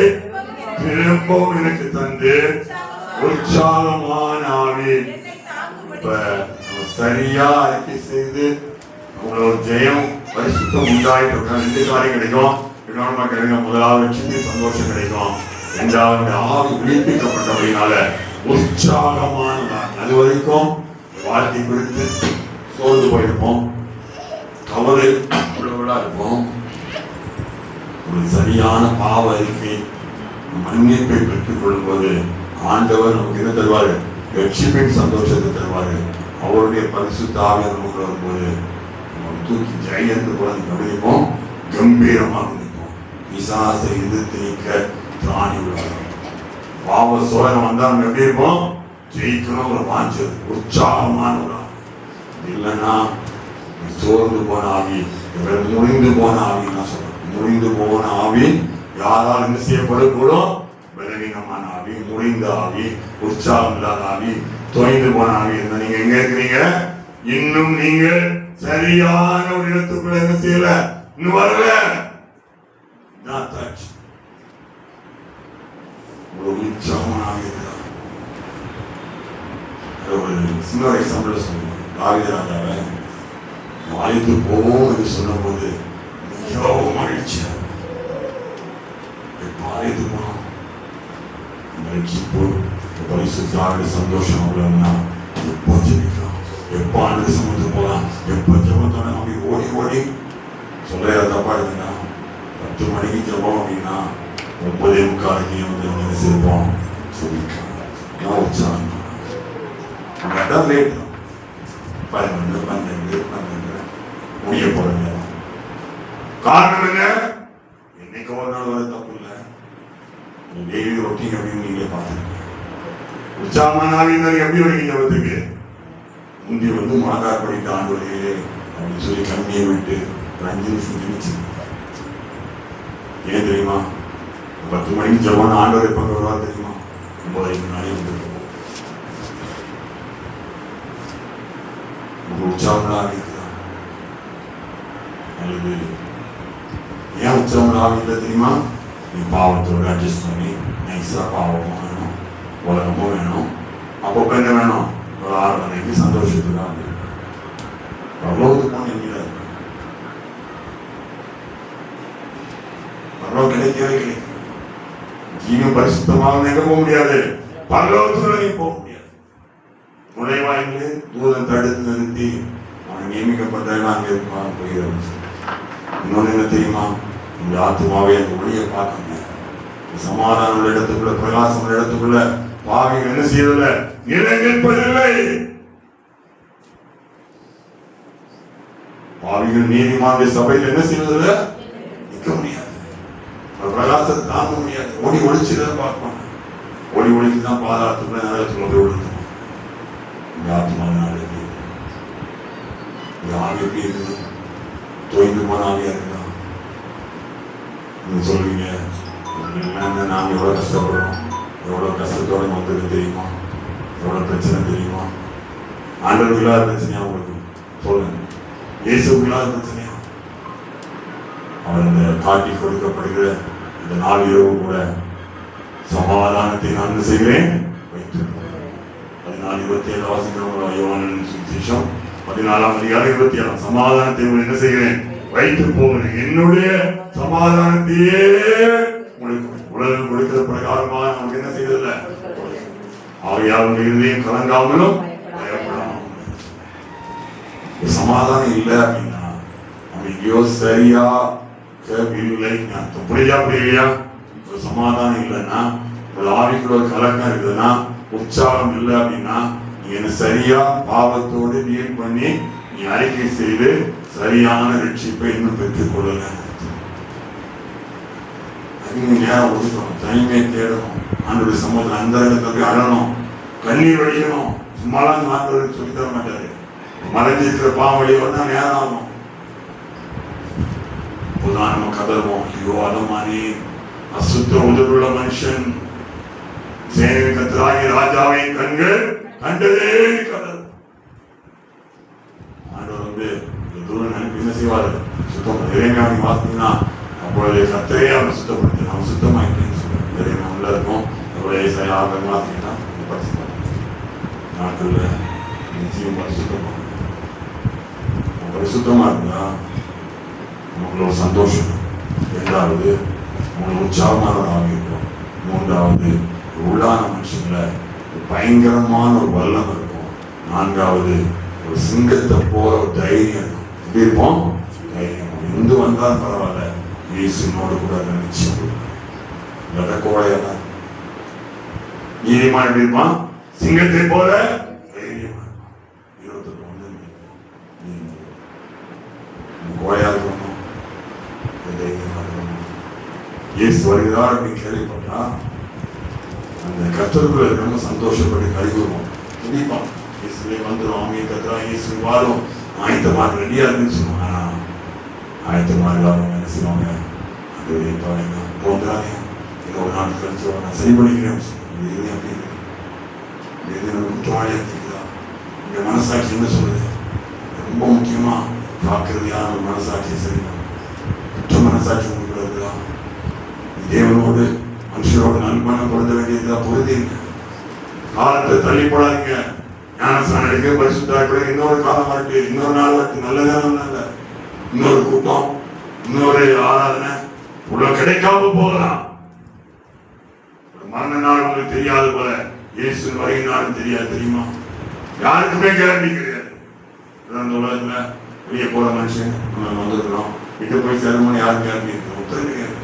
திரும்பவும் எனக்கு தந்து உற்சாகமான ஆவி. சரியா அறிக்கை செய்து உங்களோட ஜெயம் பரிசுத்தம் உண்டாயிட்டு 2 காரியம் கிடைக்கும். இன்னொரு கிடைக்கும். முதலாவது ரட்சிப்பின் சந்தோஷம் கிடைக்கும். 2வது ஆவி உயிர்ப்பிக்கப்பட்டபடினால உற்சாகமான. அது வரைக்கும் வாழ்க்கை குறித்து சோர்ந்து போயிருப்போம், கவலை உள்ளவர்களா இருப்போம். ஒரு சரியான பாவ அறிக்கை மன்னிப்பை பெற்றுக் கொள்ளும் போது ஆண்டவர் நமக்கு என்ன தருவாரு? ரட்சிப்பின் சந்தோஷத்தை தருவாரு. அவருடைய பரிசுத்த ஆவி நமக்கு வரும்போது நம்ம தூக்கி ஜெயந்து போல கவனிப்போம், கம்பீரமாக நிற்போம். பிசாசை எதிர்த்து நிற்க திராணி உள்ளார். பாவ சோதனை வந்தா நம்ம எப்படி இருப்போம்? ஜெயிக்கணும் ஒரு வாஞ்சல், உற்சாகமான ஒரு ஆவி. இல்லைன்னா சோர்ந்து போன ஆவி, முறிந்து போன ஆவி. நான் சொல்றேன், முறிந்து போன ஆவி யாரால் என்ன செய்யப்படக்கூடும்? பலவீனமான ஆவி, முறிந்த ஆவி, உற்சாகம் இல்லாத ஆவி, தொய்ந்து போன ஆவி. நீங்க எங்க இருக்கிறீங்க? இன்னும் நீங்க சரியான ஒரு இடத்துக்குள்ள என்ன செய்யல, இன்னும் வரல. உற்சாகமான ஆவி இருக்கிறார். ஒரு சின்ன எக்ஸாம்பிள் சொல்லுங்க. தாவீது ராஜாவை அழைத்து போவோம் என்று சொன்ன போது மிகவும் மகிழ்ச்சியா அழைத்து போனோம். இந்த ரட்சிப்பு பரிசுத்தாவிட சந்தோஷம் அவ்வளவுனா எப்போ ஜெபிக்கலாம், எப்போ ஆண்டு சமத்து போகலாம், எப்போ ஜெபத்தோட அப்படி ஓடி ஓடி சொல்ல தப்பா இருக்குன்னா 10 மணிக்கு ஜெபம் அப்படின்னா 9:45 வந்து நினைச்சிருப்போம் ஜெபிக்கலாம் உற்சாகம் லேட் 11, 12 முடிய போற நேரம். காரணம் என்ன? என்னைக்கு ஒரு நாள் வர தப்பு இல்லை, டெய்லி ரொட்டீன் அப்படின்னு நீங்களே பார்த்துருக்கீங்க. உற்சாகமான ஆவியினர் எப்படி வரீங்க ஜபத்துக்கு? முந்தி வந்து மாதார் படித்த ஆண்டோடையே அப்படின்னு சொல்லி கம்மியை விட்டு ஒரு 5 நிமிஷம் நினைச்சு. ஏன் தெரியுமா? 10 மணிக்கு ஜபம் ஆண்டோரை பங்கு வருவா தெரியுமா? 9 நாளே வந்துருக்கோம். உற்சாகம் ஆகிக்குதா? அல்லது ஏன் உற்சாகம் ஆகிஇல்லை தெரியுமா? நீ பாவத்தோடு அட்ஜஸ்ட் பண்ணி நைஸாக பாவமும் வேணும், உலகமும் வேணும். அப்பப்போ என்ன வேணும்? ஒரு 6 மணிக்கு சந்தோஷத்துக்காக பரலோகத்துக்கு போன எங்கேயா இருக்கு? பரலோகம் கிடைக்கவே கிடைக்கும். ஜீவன் பரிசுத்தமாக எங்க போக முடியாது, பரலோகத்துல நீ போக முடியாது. நுழைவாயிலே தூதன் தடுத்து நிறுத்தி அவன் நியமிக்கப்பட்டவன் அங்கே இருப்பான் போயிடும். இன்னொன்று என்ன தெரியுமா? இந்த ஆத்மாவை அந்த ஒளியை பார்க்க முடியாது. சமாதானம் உள்ள இடத்துக்குள்ள, பிரகாசம் உள்ள இடத்துக்குள்ள பாவிகள் என்ன செய்யவில்லை, நிலை நிற்பதில்லை. பாவிகள் நீதிமானுடைய சபையில் என்ன செய்வதில்லை, நிற்க முடியாது. பிரகாசத்தை தாங்க முடியாது. ஒளி ஒளிச்சுதான் பார்ப்பாங்க. ஒளி ஒளிச்சுதான் பாதாளத்துக்குள்ள நரகத்துக்குள்ள போய் விழுந்து. இந்த ஆத்மா நாள் எப்படி இருக்கு? இந்த ஆவி எப்படி இருக்குது? தோய்ந்து போன ஆவியா இருக்கா? நீங்க சொல்லுவீங்க, நாம் எவ்வளவு கஷ்டப்படுறோம், எவ்வளவு கஷ்டத்தோட வந்தது தெரியுமா, எவ்வளவு பிரச்சனை தெரியுமா? ஆண்டவருக்கு இல்லாத பிரச்சனையா உங்களுக்கு? சொல்லுங்க. இயேசுக்கு இல்லாத பிரச்சனையா? அவர் இந்த காட்டி கொடுக்கப்படுகிற இந்த 4 இரவு கூட சமாதானத்தை நான் செய்கிறேன் வைத்து 14:27 வாசிக்கிறோம். யோவானின் சுவிசேஷம் 14:27 சமாதானத்தை என்ன செய்கிறேன் வைத்து போகிறேன், என்னுடைய சமாதானத்தையே உலகம் கொடுக்கிற பிரகாரமாக நமக்கு என்ன செய்யல, ஆவியாருடைய இருதயம் கலங்காமலும் பயப்படாமலும். சமாதானம் இல்லை அப்படின்னா நம்ம எங்கேயோ சரியா இல்லை புரியா புரியலையா? ஒரு சமாதானம் இல்லைன்னா, ஒரு ஆவிக்குள்ள ஒரு கலக்கம் இருக்குதுன்னா, உற்சாகம் இல்லை அப்படின்னா, நீ என்ன சரியா பாவத்தோடு டீல் பண்ணி நீ அறிக்கை செய்து சரியான ரட்சிப்பை இன்னும் பெற்றுக் கொள்ளல. நேரம் ஒதுக்கணும், தனிமையை தேடணும், ஆண்டோட சமூகத்தில் அந்த இடத்துல போய் அழணும், கண்ணீர் வடிக்கணும். சும்மாலாம் ஆண்டோருக்கு சொல்லி தர மாட்டாரு. மறைஞ்சிருக்கிற பாவம் வழியோட நேரம் ஆகும். நம்ம கதறுவோம், ஐயோ அதமானி அசுத்த உதவுள்ள மனுஷன், சேனை கத்தராகி ராஜாவின் கண்கள் கண்டதே கதறு. ஆண்டவர் வந்து தூரம் நினைப்பு என்ன செய்வாரு, சுத்தம் இறைமையாவை பார்த்தீங்கன்னா அப்பொழுது கத்தரே அவன் சுத்தப்படுத்த அவன் சுத்தமாயிட்டேன்னு சொல்லுவார். இறைமை உள்ள இருக்கும். அவருடைய சரியாக பார்த்தீங்கன்னா நாட்கள்ல நிச்சயம் பரிசுத்தமாக பரிசுத்தமா இருந்தா உங்களுக்கு ஒரு சந்தோஷம். 2வது உங்களுக்கு உற்சாகமான ஒரு ஆவி இருக்கும். 3வது உள்ளான மனுஷங்கள பயங்கரமான ஒரு வல்லம் இருக்கும். 4வது ஒரு சிங்கத்தை போல ஒரு தைரியம் இருக்கும். எப்படி இருப்போம்? தைரியம். எந்த வந்தாலும் பரவாயில்ல, இயேசுனோடு கூட நிச்சயம் கோழையதான். நீதிமான் எப்படி இருப்பான்? சிங்கத்தை போல தைரியமா இருப்பான். 21 கோழையா இருக்கணும், தைரியமா இருக்கணும். இயேசு வருகிறார் அப்படின்னு கேள்விப்பட்டா அந்த கர்த்தருக்குள்ள ரொம்ப சந்தோஷப்பட்டு கழிவுவோம். கண்டிப்பான் இயேசுவே வந்துடும், ஆமியை கத்துறா, இயேசு வாரும், ஆயத்தமாக ரெடியா இருக்குன்னு சொல்லுவாங்க. ஆனா ஆயத்தமாக இல்லாதவங்க என்ன செய்வாங்க, அது வைப்பாங்க போன்றாங்க. ஒரு நாள் கழிச்சு நான் சரி பண்ணிக்கிறேன். இது அப்படி இருக்கு, முக்கியமான இருக்குதா? இந்த மனசாட்சி என்ன சொல்லுது? ரொம்ப முக்கியமா பார்க்கறதையான ஒரு மனசாட்சியை சரி குற்ற மனசாட்சி உங்களுக்கு இருக்குதா? தேவனோடு மனுஷரோடு நல்மனம் பொருந்த வேண்டியதா? பொருந்தீங்க. காலத்தை தள்ளி போடாதீங்க. ஞானஸ்தானம் எடுக்க பரிசுத்தாட்களை இன்னொரு காலம் வரட்டு, இன்னொரு நாள் வரட்டு, நல்ல நேரம் நல்ல இன்னொரு கூட்டம், இன்னொரு ஆராதனை உள்ள கிடைக்காம போகலாம். மரண நாள் உங்களுக்கு தெரியாது போல இயேசு வருகை நாளும் தெரியாது. தெரியுமா? யாருக்குமே கேரண்டி கிடையாது. அந்த உலகத்துல வெளியே போற மனுஷன் நம்ம வந்துருக்கிறோம், இட்டு போய் சேரணும்னு யாரும் கேரண்டி இருக்கு? உத்தரவு கிடையாது.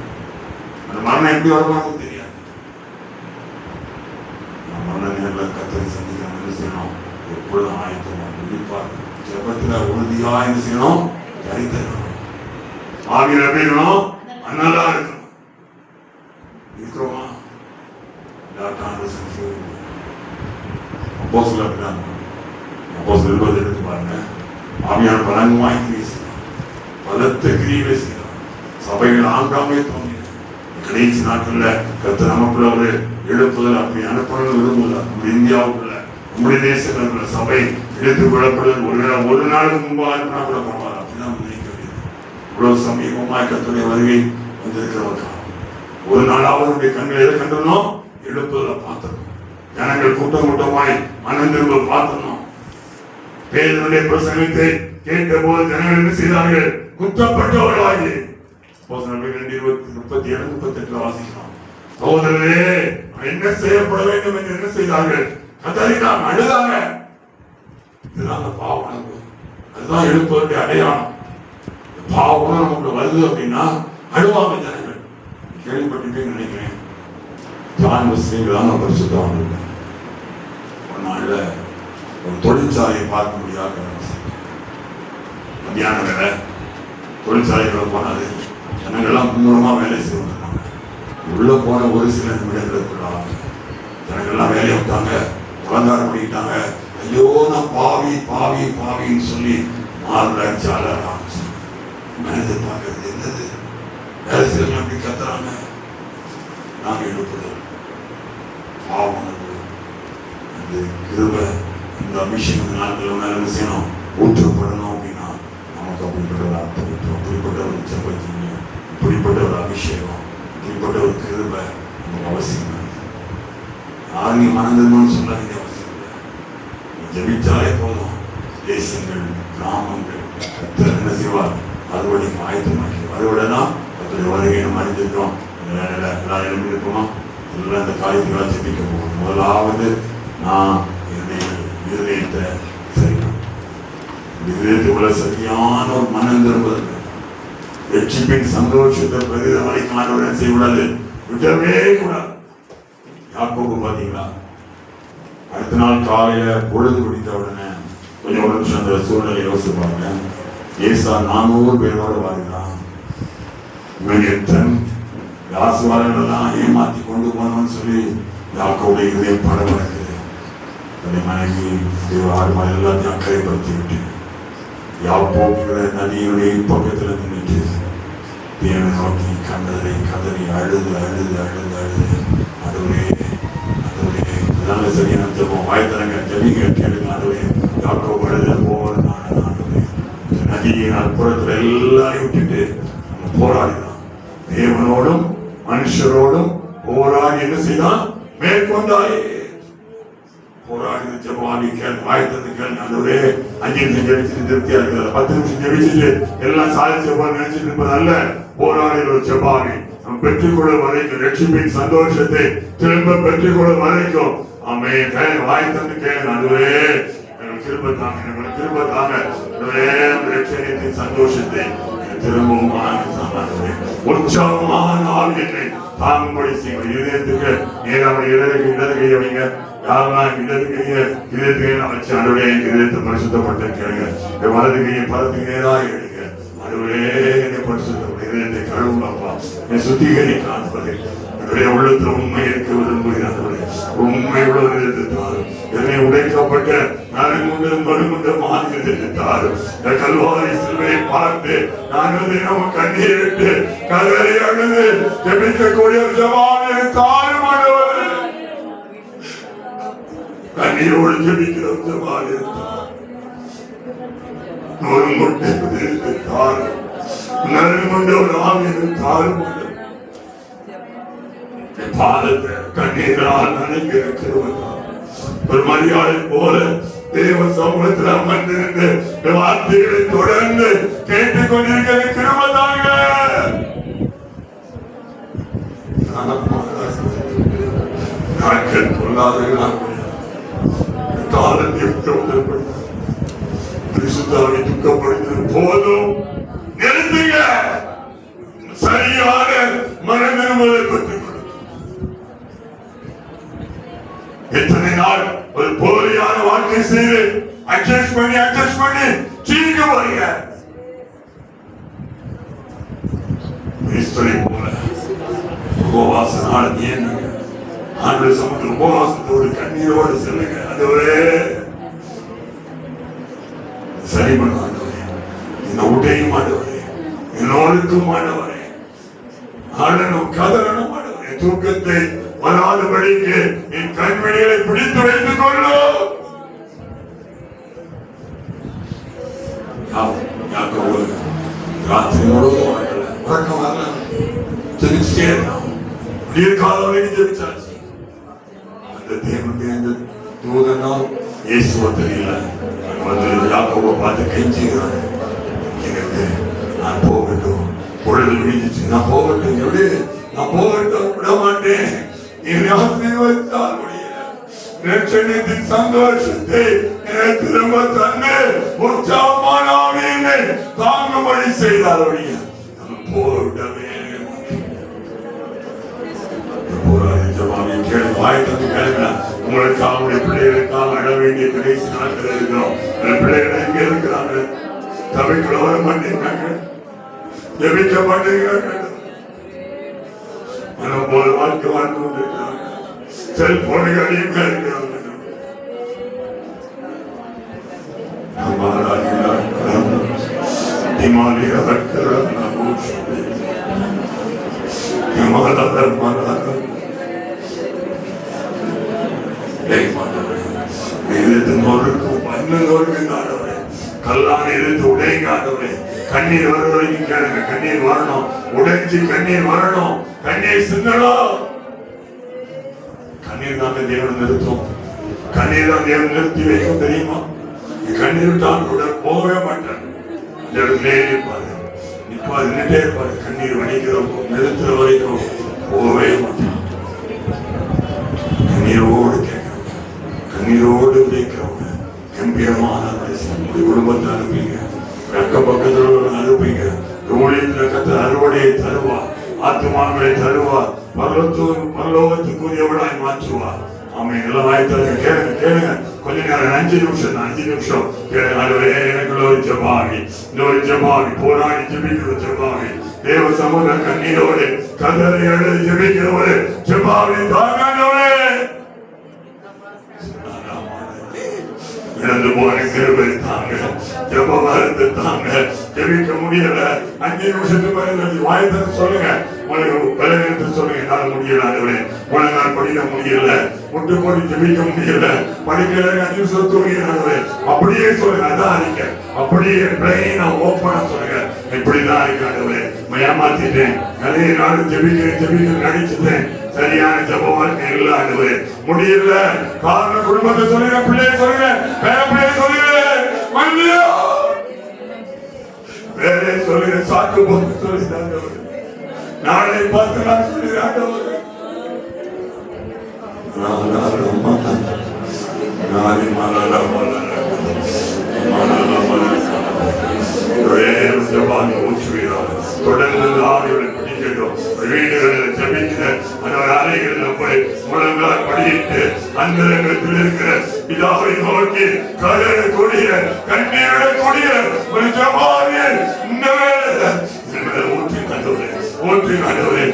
அந்த மரணம் எப்படி வரணும் தெரியாது. மரண நேரில் கத்தரை சந்திக்க என்ன செய்யணும்? எப்பொழுதும் ஆயத்தமா கண்டிப்பா ஜெபத்துல உறுதியா என்ன செய்யணும்? கரித்தரணும். ஆவியில எப்படி இருக்கணும்? அண்ணலா இருக்கணும். இருக்கிறோமா? எடுத்து பாருங்க. ஆவியான பலங்கமாய் கிரியை செய்யலாம், பலத்த கிரியை செய்யலாம். சபைகள் ஆங்காமே தோன்றின கடைசி நாட்கள்ல கர்த்தர் நமக்குள்ள ஒரு எழுப்புதல் அப்படி அனுப்பணும் விரும்புகிறார். நம்ம இந்தியாவுக்குள்ள நம்முடைய தேசத்துல சபை எடுத்துக் கொள்ளப்படுவது ஒரு நாளுக்கு முன்பாக அனுப்பினா கூட பரவாயில்ல. அப்படிதான் நினைக்க முடியாது. இவ்வளவு சமீபமாய் கர்த்தருடைய வருகை வந்திருக்கிறவர்கள் ஒரு நாளாவது நம்முடைய கண்கள் எதை கண்டனோம்? எழுப்புதலை பார்த்தோம். ஜனங்கள் கூட்டம் கூட்டமாய் மனம் திரும்ப பார்த்தோம். பேதுருடைய பிரசங்கத்தை கேட்ட போது ஜனங்கள் என்ன செய்தார்கள்? குற்றப்பட்டவர்களாகி 37-38 வாசிக்கலாம். சகோதரரே, என்ன செய்யப்பட வேண்டும் என்று என்ன செய்தார்கள்? கதறினாங்க, அழுதாங்க. இதுதான் பாவ உணர்வு. அதுதான் எழுப்புதலுடைய அடையாளம். பாவ உணர்வு நமக்கு வருது அப்படின்னா அழுவாங்க ஜனங்கள். கேள்விப்பட்டிருப்பேன்னு நினைக்கிறேன். ஜான் முஸ்லீம்தான் பரிசுத்தம். ஒரு நாள்ல ஒரு தொழிற்சாலையை பார்க்க முடியாத மத்தியான வேலை தொழிற்சாலைகளை போனாது. ஜனங்கள்லாம் முன்னூறமா வேலை செய்வாங்க. உள்ள போன ஒரு சில நிமிடங்களுக்குள்ள ஜனங்கள்லாம் வேலையை விட்டாங்க, உலகாரம் பண்ணிட்டாங்க. ஐயோ நான் பாவி பாவி பாவின்னு சொல்லி மாறுல அடிச்சால மேனேஜர் பார்க்கறது என்னது வேலை செய்யலாம் அப்படி கத்துறாங்க. நாங்க எழுப்புதல் பாவனது அந்த கிருபை இந்த அபிஷேகம் நாட்கள் மேல செய்யணும், ஊற்றப்படணும் அப்படின்னா நமக்கு அப்படிப்பட்ட ஒரு அர்த்தம், அப்படிப்பட்ட ஒரு ஜெபத்தின், இப்படிப்பட்ட ஒரு அபிஷேகம், இப்படிப்பட்ட ஒரு கிருபை நமக்கு அவசியம். யாரும் நீ மனதிருமன்னு சொல்ல வேண்டிய அவசியம் இல்லை. நீ ஜெபிச்சாலே போதும். தேசங்கள் கிராமங்கள் கர்த்தர் என்ன செய்வார்? அறுவடைக்கு ஆயத்தமாக்கி அறுவடைதான் கர்த்தருடைய வருகை நம்ம அறிஞ்சிருக்கோம். எல்லாம் எழுப்பியிருக்கோமா? எல்லாம் இந்த காரியத்தைலாம் ஜெபிக்க போகணும். முதலாவது நான் இதயத்தை சரிதான். இதயத்துக்குள்ள சரியான ஒரு மனம் திரும்புதல், வெற்றிப்பின் சந்தோஷத்தை பிரதிதமாய் காணவுடன் செய்யக்கூடாது, விடவே கூடாது. யாக்கோபு பாத்தீங்களா, அடுத்த நாள் காலையில பொழுது குடித்த உடனே கொஞ்சம் ஒரு நிமிஷம் அந்த சூழ்நிலை யோசிப்பாங்க. ஏசா 400 பேரோட வாழ்கிறான். இவன் எத்தன் ஆசீர்வாதங்கள் எல்லாம் ஏமாத்தி கொண்டு போனோம்னு சொல்லி யாக்கோபுடைய இதயம் படபடக்குது. தன்னை மனைவி ஆறுமால் எல்லாத்தையும் அக்கறைப்படுத்தி விட்டு யாப்போக்கிற நதியுடைய பக்கத்துல நின்றுட்டு தேவனை நோக்கி கண்டதை கதறி அழுது அழுது அழுது அழுது அதுவே அதுவே அதனால சரி நம்ம ஜெபம் வாய்த்தரங்க ஜெபிங்க கேளுங்க. அதுவே யாக்கோபு அழுத போல நானுவே நதியின் அற்புறத்துல எல்லாரையும் விட்டுட்டு நம்ம போராடிதான் தேவனோடும் மனுஷரோடும் போராடி என்ன செய்தான்? மேற்கொண்டாயே போராடி ஜெபம் வாய்த்தது கேள்வி. அதுவே 5 நிமிஷம் ஜெபிச்சுட்டு திருப்தியா இருக்கிறது, 10 நிமிஷம் ஜெபிச்சுட்டு எல்லாம் சாதிச்ச போல நினைச்சிட்டு இருப்பது அல்ல. போராடி ஒரு ஜெபாவி நம்ம பெற்றுக்கொள்ள வரைக்கும், ரட்சிப்பின் சந்தோஷத்தை திரும்ப பெற்றுக்கொள்ள வரைக்கும் அம்மே வாய்த்தது கேளுங்க. அதுவே திரும்ப தாங்க, எனக்கு திரும்ப தாங்க, ரட்சணியத்தின் சந்தோஷத்தை திரும்பவும் உற்சாகமான ஆவியத்தை தாங்கும்படி செய்யும். இதயத்துக்கு நேராக இடது கையை வைங்க. யாரெல்லாம் இடது கையை இதயத்துக்கு வச்சு அன்றைய இதயத்தை பரிசுத்தப்பட்டு கேளுங்க. வலது கையை பலத்துக்கு நேராக எடுங்க. அதுவே என்னை பரிசுத்த இதயத்தை கழுவுங்கப்பா, என்னை சுத்திகரிக்க காண்பது உள்ளத்துல உண்மை இருக்க விரும்புகிறேன். உண்மை உள்ள தாரும், என்னை உடைக்கப்பட்ட நலமுண்டும் வலுமுண்டும் மாநிலத்தை தாரும். இந்த கல்வாரி சிலுவையை பார்த்து நான் தினமும் கண்ணீர் விட்டு கதறி அழுது ஜெபிக்கக்கூடிய ஜெபமே தாரும். கண்ணீரோடு ஜெபிக்கிற ஜெபமே நொறுங்குண்டு தாரும், நறுமுண்ட ஒரு ஆவியை தாரும். பாதத்தை கண்ணீரால் நனைக்கிற கிருபை, ஒரு மரியாதை போல தேவ சமூகத்தில் அமர்ந்திருந்து வார்த்தைகளை தொடர்ந்து கேட்டுக் கொண்டிருக்கிற கிருபை தாங்க. நாட்கள் பொருளாதார காலத்தை பரிசுத்தாவை துக்கப்படுத்தது போதும். நிறுத்துங்க. சரியான மனநிலைமையை பெற்றுக் கொள்ளும். எத்தனை நாள் ஒரு போலியான வாழ்க்கை செய்து அட்ஜஸ்ட் பண்ணி சீக்க போறீங்க. போல உபவாசனால நீங்க ஆண்டு சமூகத்தில் உபவாசத்தோடு கண்ணீரோடு செல்லுங்க. அது ஒரே சரி பண்ணாண்டவரே, இந்த உடையும் ஆண்டவரே, என்னோருக்கும் ஆண்டவரே, ஆடனும் கதறனும் ஆண்டவரே, தூக்கத்தை வராதபடிக்கு என் கண்மணிகளை பிடித்து வைத்துக் கொள்ளும். ராத்திரி முழுவதும் உறக்கம் வரல, ஜெபிச்சுட்டே இருந்தான். விடிய காலம் வரைக்கும் ஜெபிச்சாச்சு. அந்த தேவனுடைய அந்த தூதனால் இயேசுவ தெரியல. வந்து யாக்கோபை பார்த்து கெஞ்சுகிறாரு, எனக்கு நான் போகட்டும், பொழுது விழிஞ்சிச்சு, நான் போகட்டும், எப்படி நான் போகட்டும், விட மாட்டேன், என்னை ஆசீர்வதித்தால் முடியல, சந்தோஷத்தை எனக்கு திரும்ப தந்து உற்சாகமான ஆவியினை தாங்கும்படி செய்தார். ஒழிய போகவிடவே உங்களுக்கு அவருடைய பிள்ளைகளுக்காக அழ வேண்டிய கடைசி நாட்கள் இருக்கிறோம். பிள்ளைகள் எங்க இருக்கிறாங்க? சபைக்குள்ள வர மாட்டேங்கிறாங்க, ஜெபிக்க மாட்டேங்கிறாங்க, மனம் போல வாழ்க்கை வாழ்ந்து கொண்டிருக்கிறாங்க, செல்போனுக்கு அடிமையா இருக்கிறாங்க. கண்ணீர் வருவதையும் கேளுங்க. கண்ணீர் வரணும், உடைஞ்சு கண்ணீர் வரணும், கண்ணீர் சிந்தணும். கண்ணீர் தான் தேவன் நிறுத்தும், கண்ணீர் தான் தேவன் நிறுத்தி வைக்கும். தெரியுமா? கண்ணீர் விட்டால் கூட போகவே மாட்டாங்க, அந்த இடத்துல இருப்பாரு, நிற்பாரு, நின்றுட்டே இருப்பாரு. கண்ணீர் வடிக்கிறோம் நிறுத்துற வரைக்கும் போகவே மாட்டாங்க. கண்ணீரோடு கேட்கிறவங்க, கண்ணீரோடு உதைக்கிறவங்க கம்பீரமான குடும்பத்தை அனுப்பிங்க, அக்கம் பக்கத்தில் அனுப்பிங்க. ஊழியத்தில் கத்த அறுவடையை தருவார், ஆத்துமாக்களை தருவார், பரலோகத்துக்குரியவளாய் மாற்றுவார். ஆமென். எல்லாம் வாய்த்தாங்க. கேளுங்க கேளுங்க, கொஞ்ச நேரம் 5 நிமிஷம் தான், 5 நிமிஷம் கேளுங்க. எனக்குள்ள ஒரு ஜெபாவி, இன்னொரு ஜெபாவி, போராடி ஜெபிக்கிற ஜெபாவி, தேவ சமூக கண்ணீரோடு கதறி எழுதி ஜெபிக்கிற ஒரு ஜெபாவி தாங்கவே இழந்து போன கிருபை தாங்க, ஜெப வரத்தை தாங்க. ஜெபிக்க முடியல, 5 நிமிஷத்துக்கு வாய்த்த சொல்லுங்க, உங்களுக்கு பலனத்தை சொல்லுங்க. என்னால் முடியல, உலகால் படிக்க முடியல, முட்டு போட்டு ஜெபிக்க முடியல, படிக்கிற 5 நிமிஷம் தூங்கிறாங்க. அப்படியே சொல்லுங்க, அதான் அறிக்கை. அப்படியே பிளைனா ஓப்பனா சொல்லுங்க, இப்படிதான் இருக்காண்டவரே, ஏமாத்திட்டேன், நிறைய நாள் ஜெபிக்க நடிச்சுட்டேன், சரியான ஜெப வாழ்க்கை இல்ல ஆண்டவரே, முடியல. காரணம் குடும்பத்தை சொல்லுங்க, பிள்ளைய சொல்லுங்க, பேரப்பிள்ளைய சொல்லுங்க, வேற சொல்லுங்க, சாக்கு போட்டு சொல்லிட்டாங்க, நாளை பார்த்து நான் சொல்லுறாங்க. தொடர்ந்து ஆவிகளை பிடிக்கட்டும். வீடுகளில் ஜெபிக்கிற அறைகளில் போய் முழங்கால் படியிட்டு அந்தரங்கத்தில் இருக்கிற பிதாவை நோக்கி கதறக்கூடிய கண்ணீரக்கூடிய ஒரு ஜெபாவியை இந்த வேளையில ஊற்றி கண்டவரே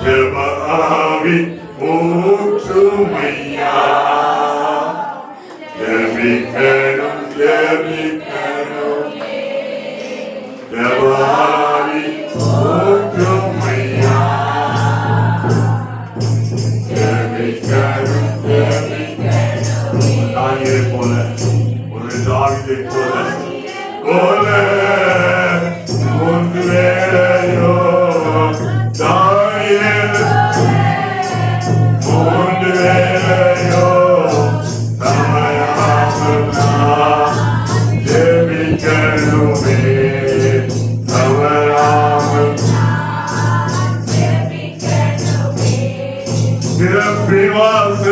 ஜெபாவி ஊற்றுமையா, ஜெபிக்கணும் ஜெபிக்கணும், ஜெபாவி ஊற்றுமையா, ஜெபிக்கணும் ஜெபிக்கணும். தாயிரை போல, ஒரு தாவிதை போல மூன்று வேளையோ தாயில் மூன்று வேளையோ தவறாமல் ஜெபிக்கணுமே, தவறாமல் திறப்பி வாச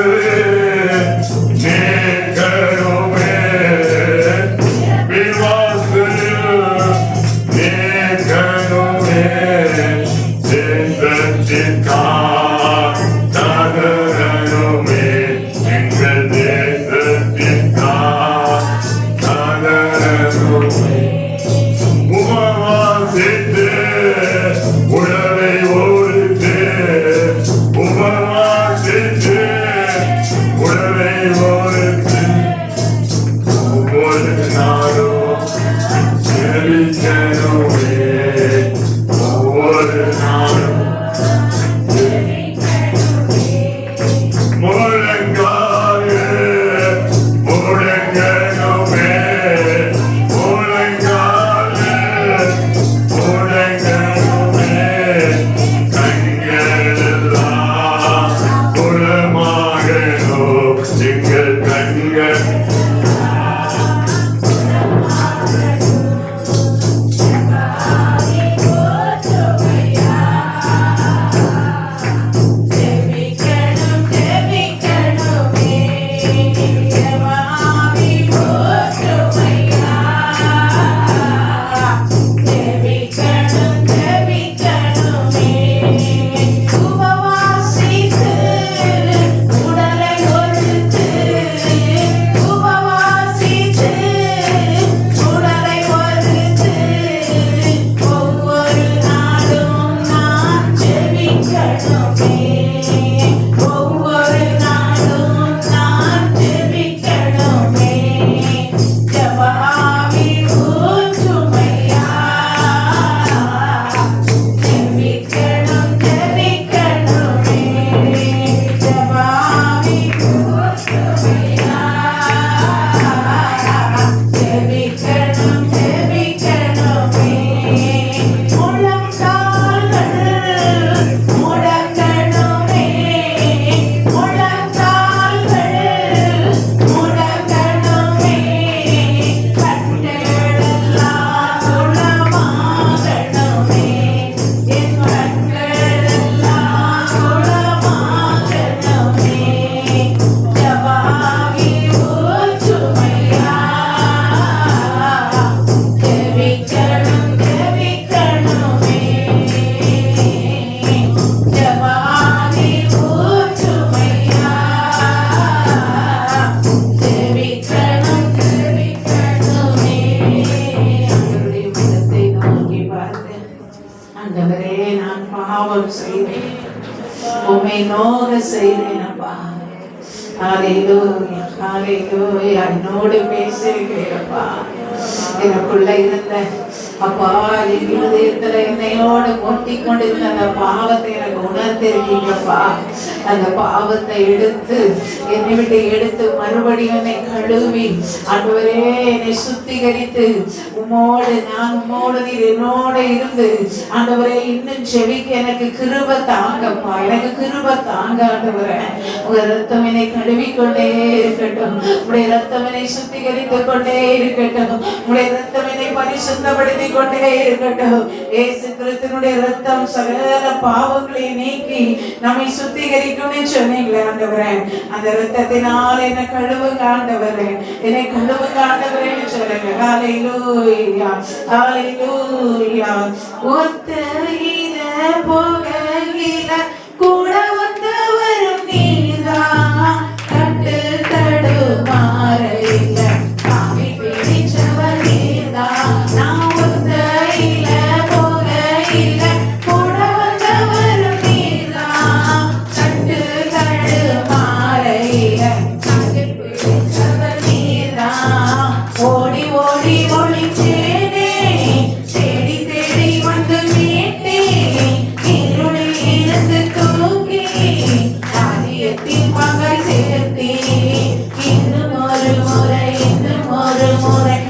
என்னோடு பேசுகிறப்பா எனக்குள்ள இருந்த அப்பா இருதயத்துல என்னையோடு கொட்டி கொண்டிருந்த அந்த பாவத்தை எனக்கு உணர்ந்திருக்கீங்கப்பா. அந்த பாவத்தை எடுத்து என்னை விட்டு எடுத்து மறுபடியும் என்னை கழுவி ஆண்டவரே என்னை சுத்திகரித்து உம்மோடு நான் உம்மோடு நீர் என்னோட இருந்து ஆண்டவரே இன்னும் செவிக்கு எனக்கு கிருபை தாங்கப்பா. எனக்கு கிருபை தாங்க ஆண்டவரே. உங்க ரத்தம் என்னை கழுவி கொண்டே இருக்கட்டும். உடைய ரத்தம் என்னை சுத்திகரித்து கொண்டே இருக்கட்டும். உடைய ரத்தம் என்னை பரிசுத்தப்படுத்தி கொண்டே இருக்கட்டும். இயேசு கிறிஸ்துவினுடைய ரத்தம் சகல பாவங்களை நீக்கி நம்மை சுத்திகரிக்கும்னு சொன்னீங்களே ஆண்டவரே. அந்த ரத்தத்தினால் என்னை கழுவுங்க ஆண்டவரே. என்னை கழுவுங்க ஆண்டவரேன்னு சொல்லுங்க. ஹல்லேலூயா ஹல்லேலூயா. ஒத்தையில போகையில கூட வந்தவரும் நீதான். கட்டு தடுமாறையில காமி பிடிச்சவர் நீதான். நான் ஒத்தையில போகையில கூட வந்தவரும் நீதான். கட்டு தடுமாறையில காமி பிடிச்சவர் நீதான். ஓடி ஓடி ஒளிச்சேனே தேடி தேடி வந்து மீட்டேன். இருளில் இருந்து தூக்கி ராஜ்யத்தின் பங்கை சேர்த்தேன். இன்னும் ஒரு முறை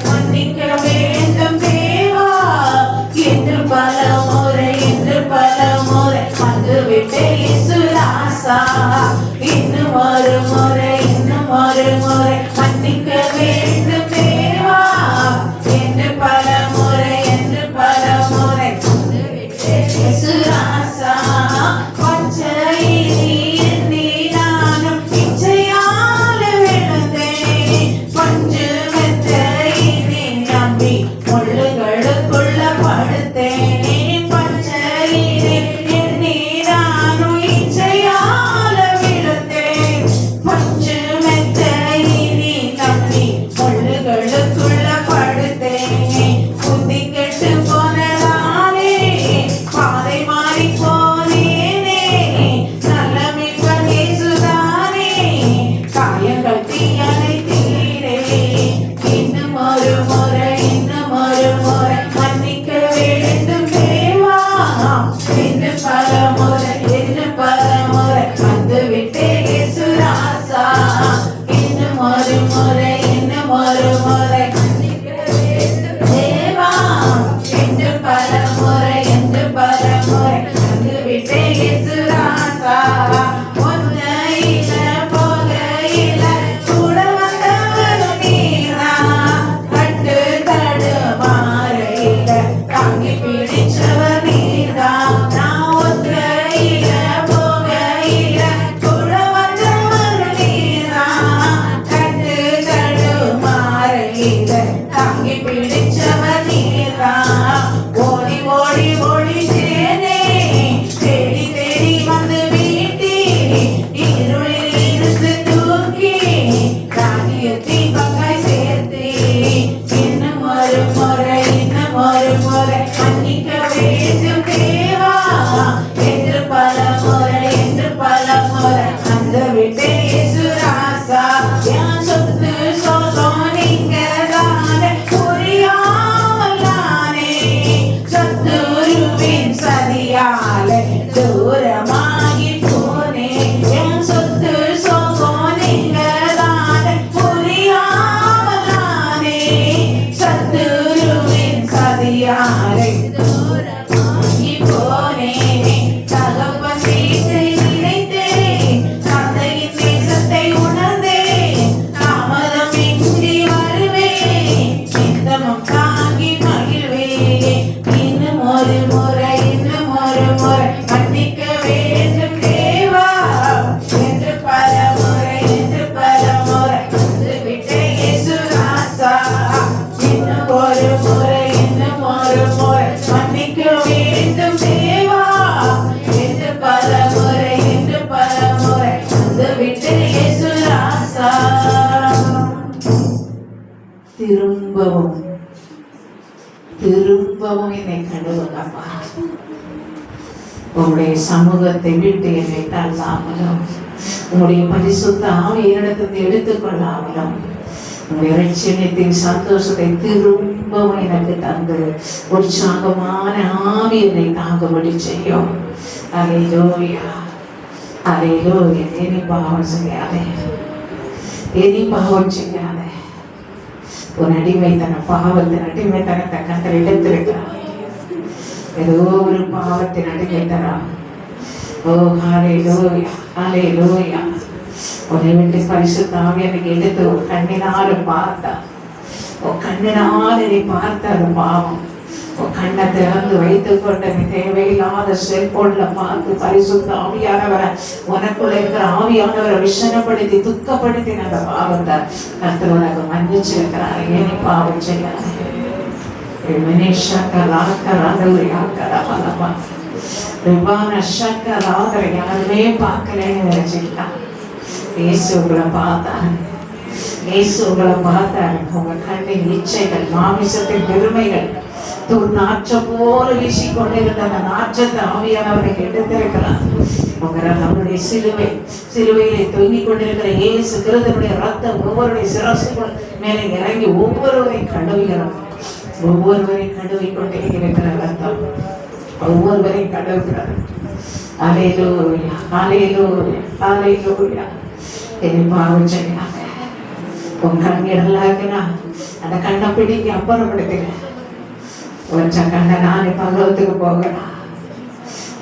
மன்னிக்க வேண்டும் தேவா. என்று பல முறை வந்துவிட்டே இயேசு ராசா. இன்னும் ஒரு முறை மன்னிக்க வேண்டும் தேவா. என்று பல முறை வந்துவிட்டே இயேசு ராசா. பச்சையிலே எண்ணி நானும் பிச்சை திரும்பவும் திரும்பவும் என்னை கழுவுங்கப்பா. உங்களுடைய சமூகத்தை விட்டு என்னை தள்ளாமலும், உங்களுடைய பரிசுத்த ஆவியினிடத்தை எடுத்துக்கொள்ளாமலும், உங்களுடைய இரட்சணியத்தின் சந்தோஷத்தை திரும்பவும் எனக்கு தந்து உற்சாகமான ஆவி என்னை தாங்கும்படி செய்யும். அல்லேலூயா, அல்லேலூயா. இனி பாவம் செய்யாதே, இனி பாவம் செய்யாதே. ஒரு அடிமைத்தன பாவத்தின் அடிமைத்தனத்தை கர்த்தர் எடுத்திருக்கிறார். ஏதோ ஒரு பாவத்தின் அடிமைத்தனம். ஓ ஹல்லேலூயா, ஹல்லேலூயா. உன்னை விட்டு பரிசுத்த ஆவி எனக்கு எடுத்து ஒரு கண்ணினால பார்த்தா, உன் கண்ணினால நீ பார்த்த அந்த பாவம், உன் கண்ணை திறந்து வைத்துக் கொண்ட நீ தேவையில்லாத செல்போன்ல பார்த்து பரிசுத்த ஆவியானவரை, உனக்குள்ள இருக்கிற ஆவியானவரை விஷனப்படுத்தி துக்கப்படுத்தி அந்த பாவத்தை கர்த்தர் உனக்கு மன்னிச்சிருக்கிறார். ஏன் நீ பாவம் செய்யாத? யாருமே பார்க்கலன்னு நினைச்சுக்கிட்டான். இயேசு உங்களை பார்த்தாரு, இயேசு உங்களை பார்த்தாரு. உங்க கண்ணின் இச்சைகள், மாமிசத்தின் பெருமைகள் நாற்றம் போல வீசிக்கொண்டிருந்த அந்த நாற்றத்தை ஆவியானவரை எடுத்திருக்கிறார். நம்முடைய சிலுவையிலே தொங்கிக் கொண்டிருக்கிற இயேசு கிறிஸ்துவினுடைய ரத்தம் ஒவ்வொருடைய சிரசுகள் மேலே இறங்கி ஒவ்வொருவரையும் கழுவுகிறோம். ஒவ்வொருவரையும் கழுவி கொண்டே இருக்கிற ரத்தம் ஒவ்வொருவரையும் கழுவுகிறார். அல்லேலூயா, அல்லேலூயா, அல்லேலூயா. என்னை பாவம் செய்யாத. உன் கண் இடலாக்குனா அந்த கண்ணை பிடிக்க அப்புறப்படுத்துகிறேன். வச்ச கண்ணை நானே பகவத்துக்கு போகிறேன்.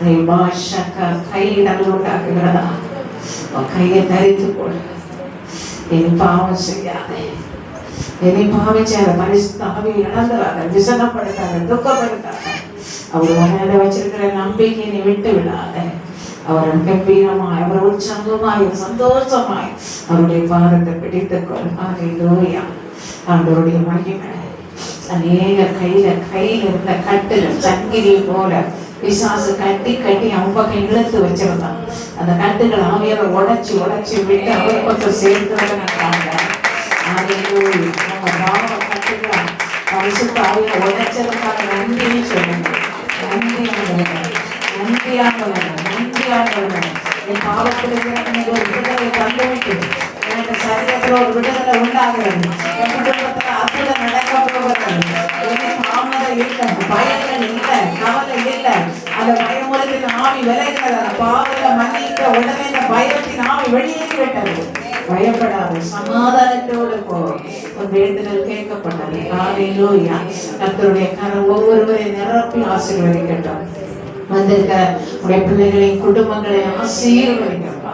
நீ பாஷக்கா கையிடல் உண்டாக்குகிறதா? உன் கையை தரித்து போடு. இனி பாவம் செய்யாதே, இனி பாவம் செய்யாத. பரிசுத்த ஆவியை இழந்துடாத, விசனப்படுத்தாத, துக்கப்படுத்தாத. அவர் உன்னை வச்சிருக்கிற நம்பிக்கையை நீ விட்டு விடாத. அவர் கம்பீரமாய், அவர் உற்சாகமாய், சந்தோஷமாய் அவருடைய பாதத்தை பிடித்துக்கொள். அல்லேலூயா. அவருடைய மகிமை. அநேக கையில இருந்த கட்டுகள் சங்கிலி போல பிசாசு கட்டி கட்டி அவங்க பக்கம் இழுத்து வச்சிருந்தான். அந்த கட்டுகள் ஆவியார் உடைச்சு விட்டு அவர் பக்கம் சேர்த்து கட்டுகளை பரிசுத்த ஆவியார் உடைச்சதுக்காக நன்றின்னு சொல்லுங்க. நன்றியாக என் பாவத்திற்கு ஒரு விடுதலை தந்துவிட்டு எனக்கு சரீரத்தில் ஒரு விடுதலை உண்டாகிறது. என் குடும்பத்தில் அற்புதம் நடக்க போகிறது. தாமதம் இல்லை, பயங்கள் இல்லை, கவலை இல்லை. அந்த பயமுறையின் ஆவி விலகிறது. அந்த பாவத்தை மன்னிக்க உடனே இந்த பயத்தின் ஆவி வெளியேறிவிட்டது. பயப்படாது, சமாதானத்தோடு போ. ஒரு வேண்டுதல் கேட்கப்பட்டது. அல்லேலூயா. கர்த்தருடைய கரம் ஒவ்வொருவரை நிரப்பி ஆசீர்வதிக்கட்டும். வந்திருக்கிற உடைய பிள்ளைகளின் குடும்பங்களை ஆசீர்வதிக்கப்பா.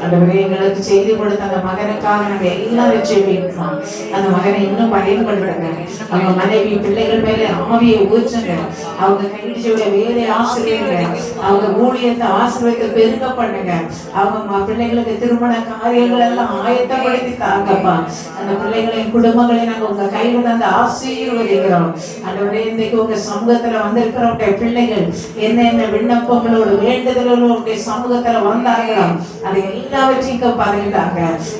ஆண்டவரே, எங்களுக்கு செய்தி கொடுத்த அந்த மகனுக்காக நாங்க எல்லாரும் ஜெபிக்கிறோம். அந்த மகனை இன்னும் பயன்படுத்துங்க. அவங்க மனைவி பிள்ளைகள் மேலே ஆவியை ஊற்றுங்க. அவங்க கைடிச்சோட வேலையை ஆசிரியங்க. அவங்க ஊழியத்தை ஆசீர்வதிக்க பெருக பண்ணுங்க. அவங்க பிள்ளைகளுக்கு திருமண காரியங்கள் எல்லாம் ஆயத்தப்படுத்தி தாங்கப்பா. அந்த பிள்ளைகளின் குடும்பங்களை நாங்க உங்க கையில தந்து ஆசீர்வதிக்கிறோம். ஆண்டவரே, இன்னைக்கு உங்க சமூகத்துல வந்திருக்கிறவங்க பிள்ளைகள் என்னென்ன விண்ணப்பங்களோடு வேண்டுதலோடு உங்களுடைய சமூகத்துல வந்தார்களோ அதை எல்லாவற்றையும் பாருங்க.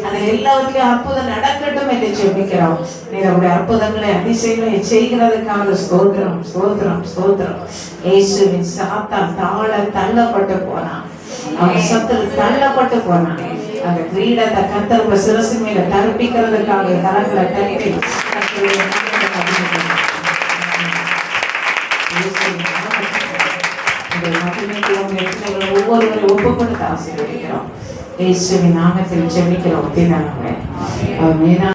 அதை எல்லாவற்றையும் அற்புதம் நடக்கட்டும் என்று ஜெபிக்கிறோம். நீங்களுடைய அற்புதங்களை அதிசயங்களை செய்கிறதுக்காக ஸ்தோத்திரம், ஸ்தோத்திரம், ஸ்தோத்திரம். இயேசுவின் சாத்தான் தள்ளப்பட்டு போனான். அவன் சத்துல தள்ளப்பட்டு போனான். அந்த கிரீடத்தை கர்த்தர் சிரசு மேல தரப்பிக்கிறதுக்காக கரங்களை தட்டி ஒவ்வொருவரை ஒப்புக்கொடுத்து ஆசீர்வதிக்கிறோம். இயேசுவின் நாமத்தில் ஜெபிக்கிறோம்.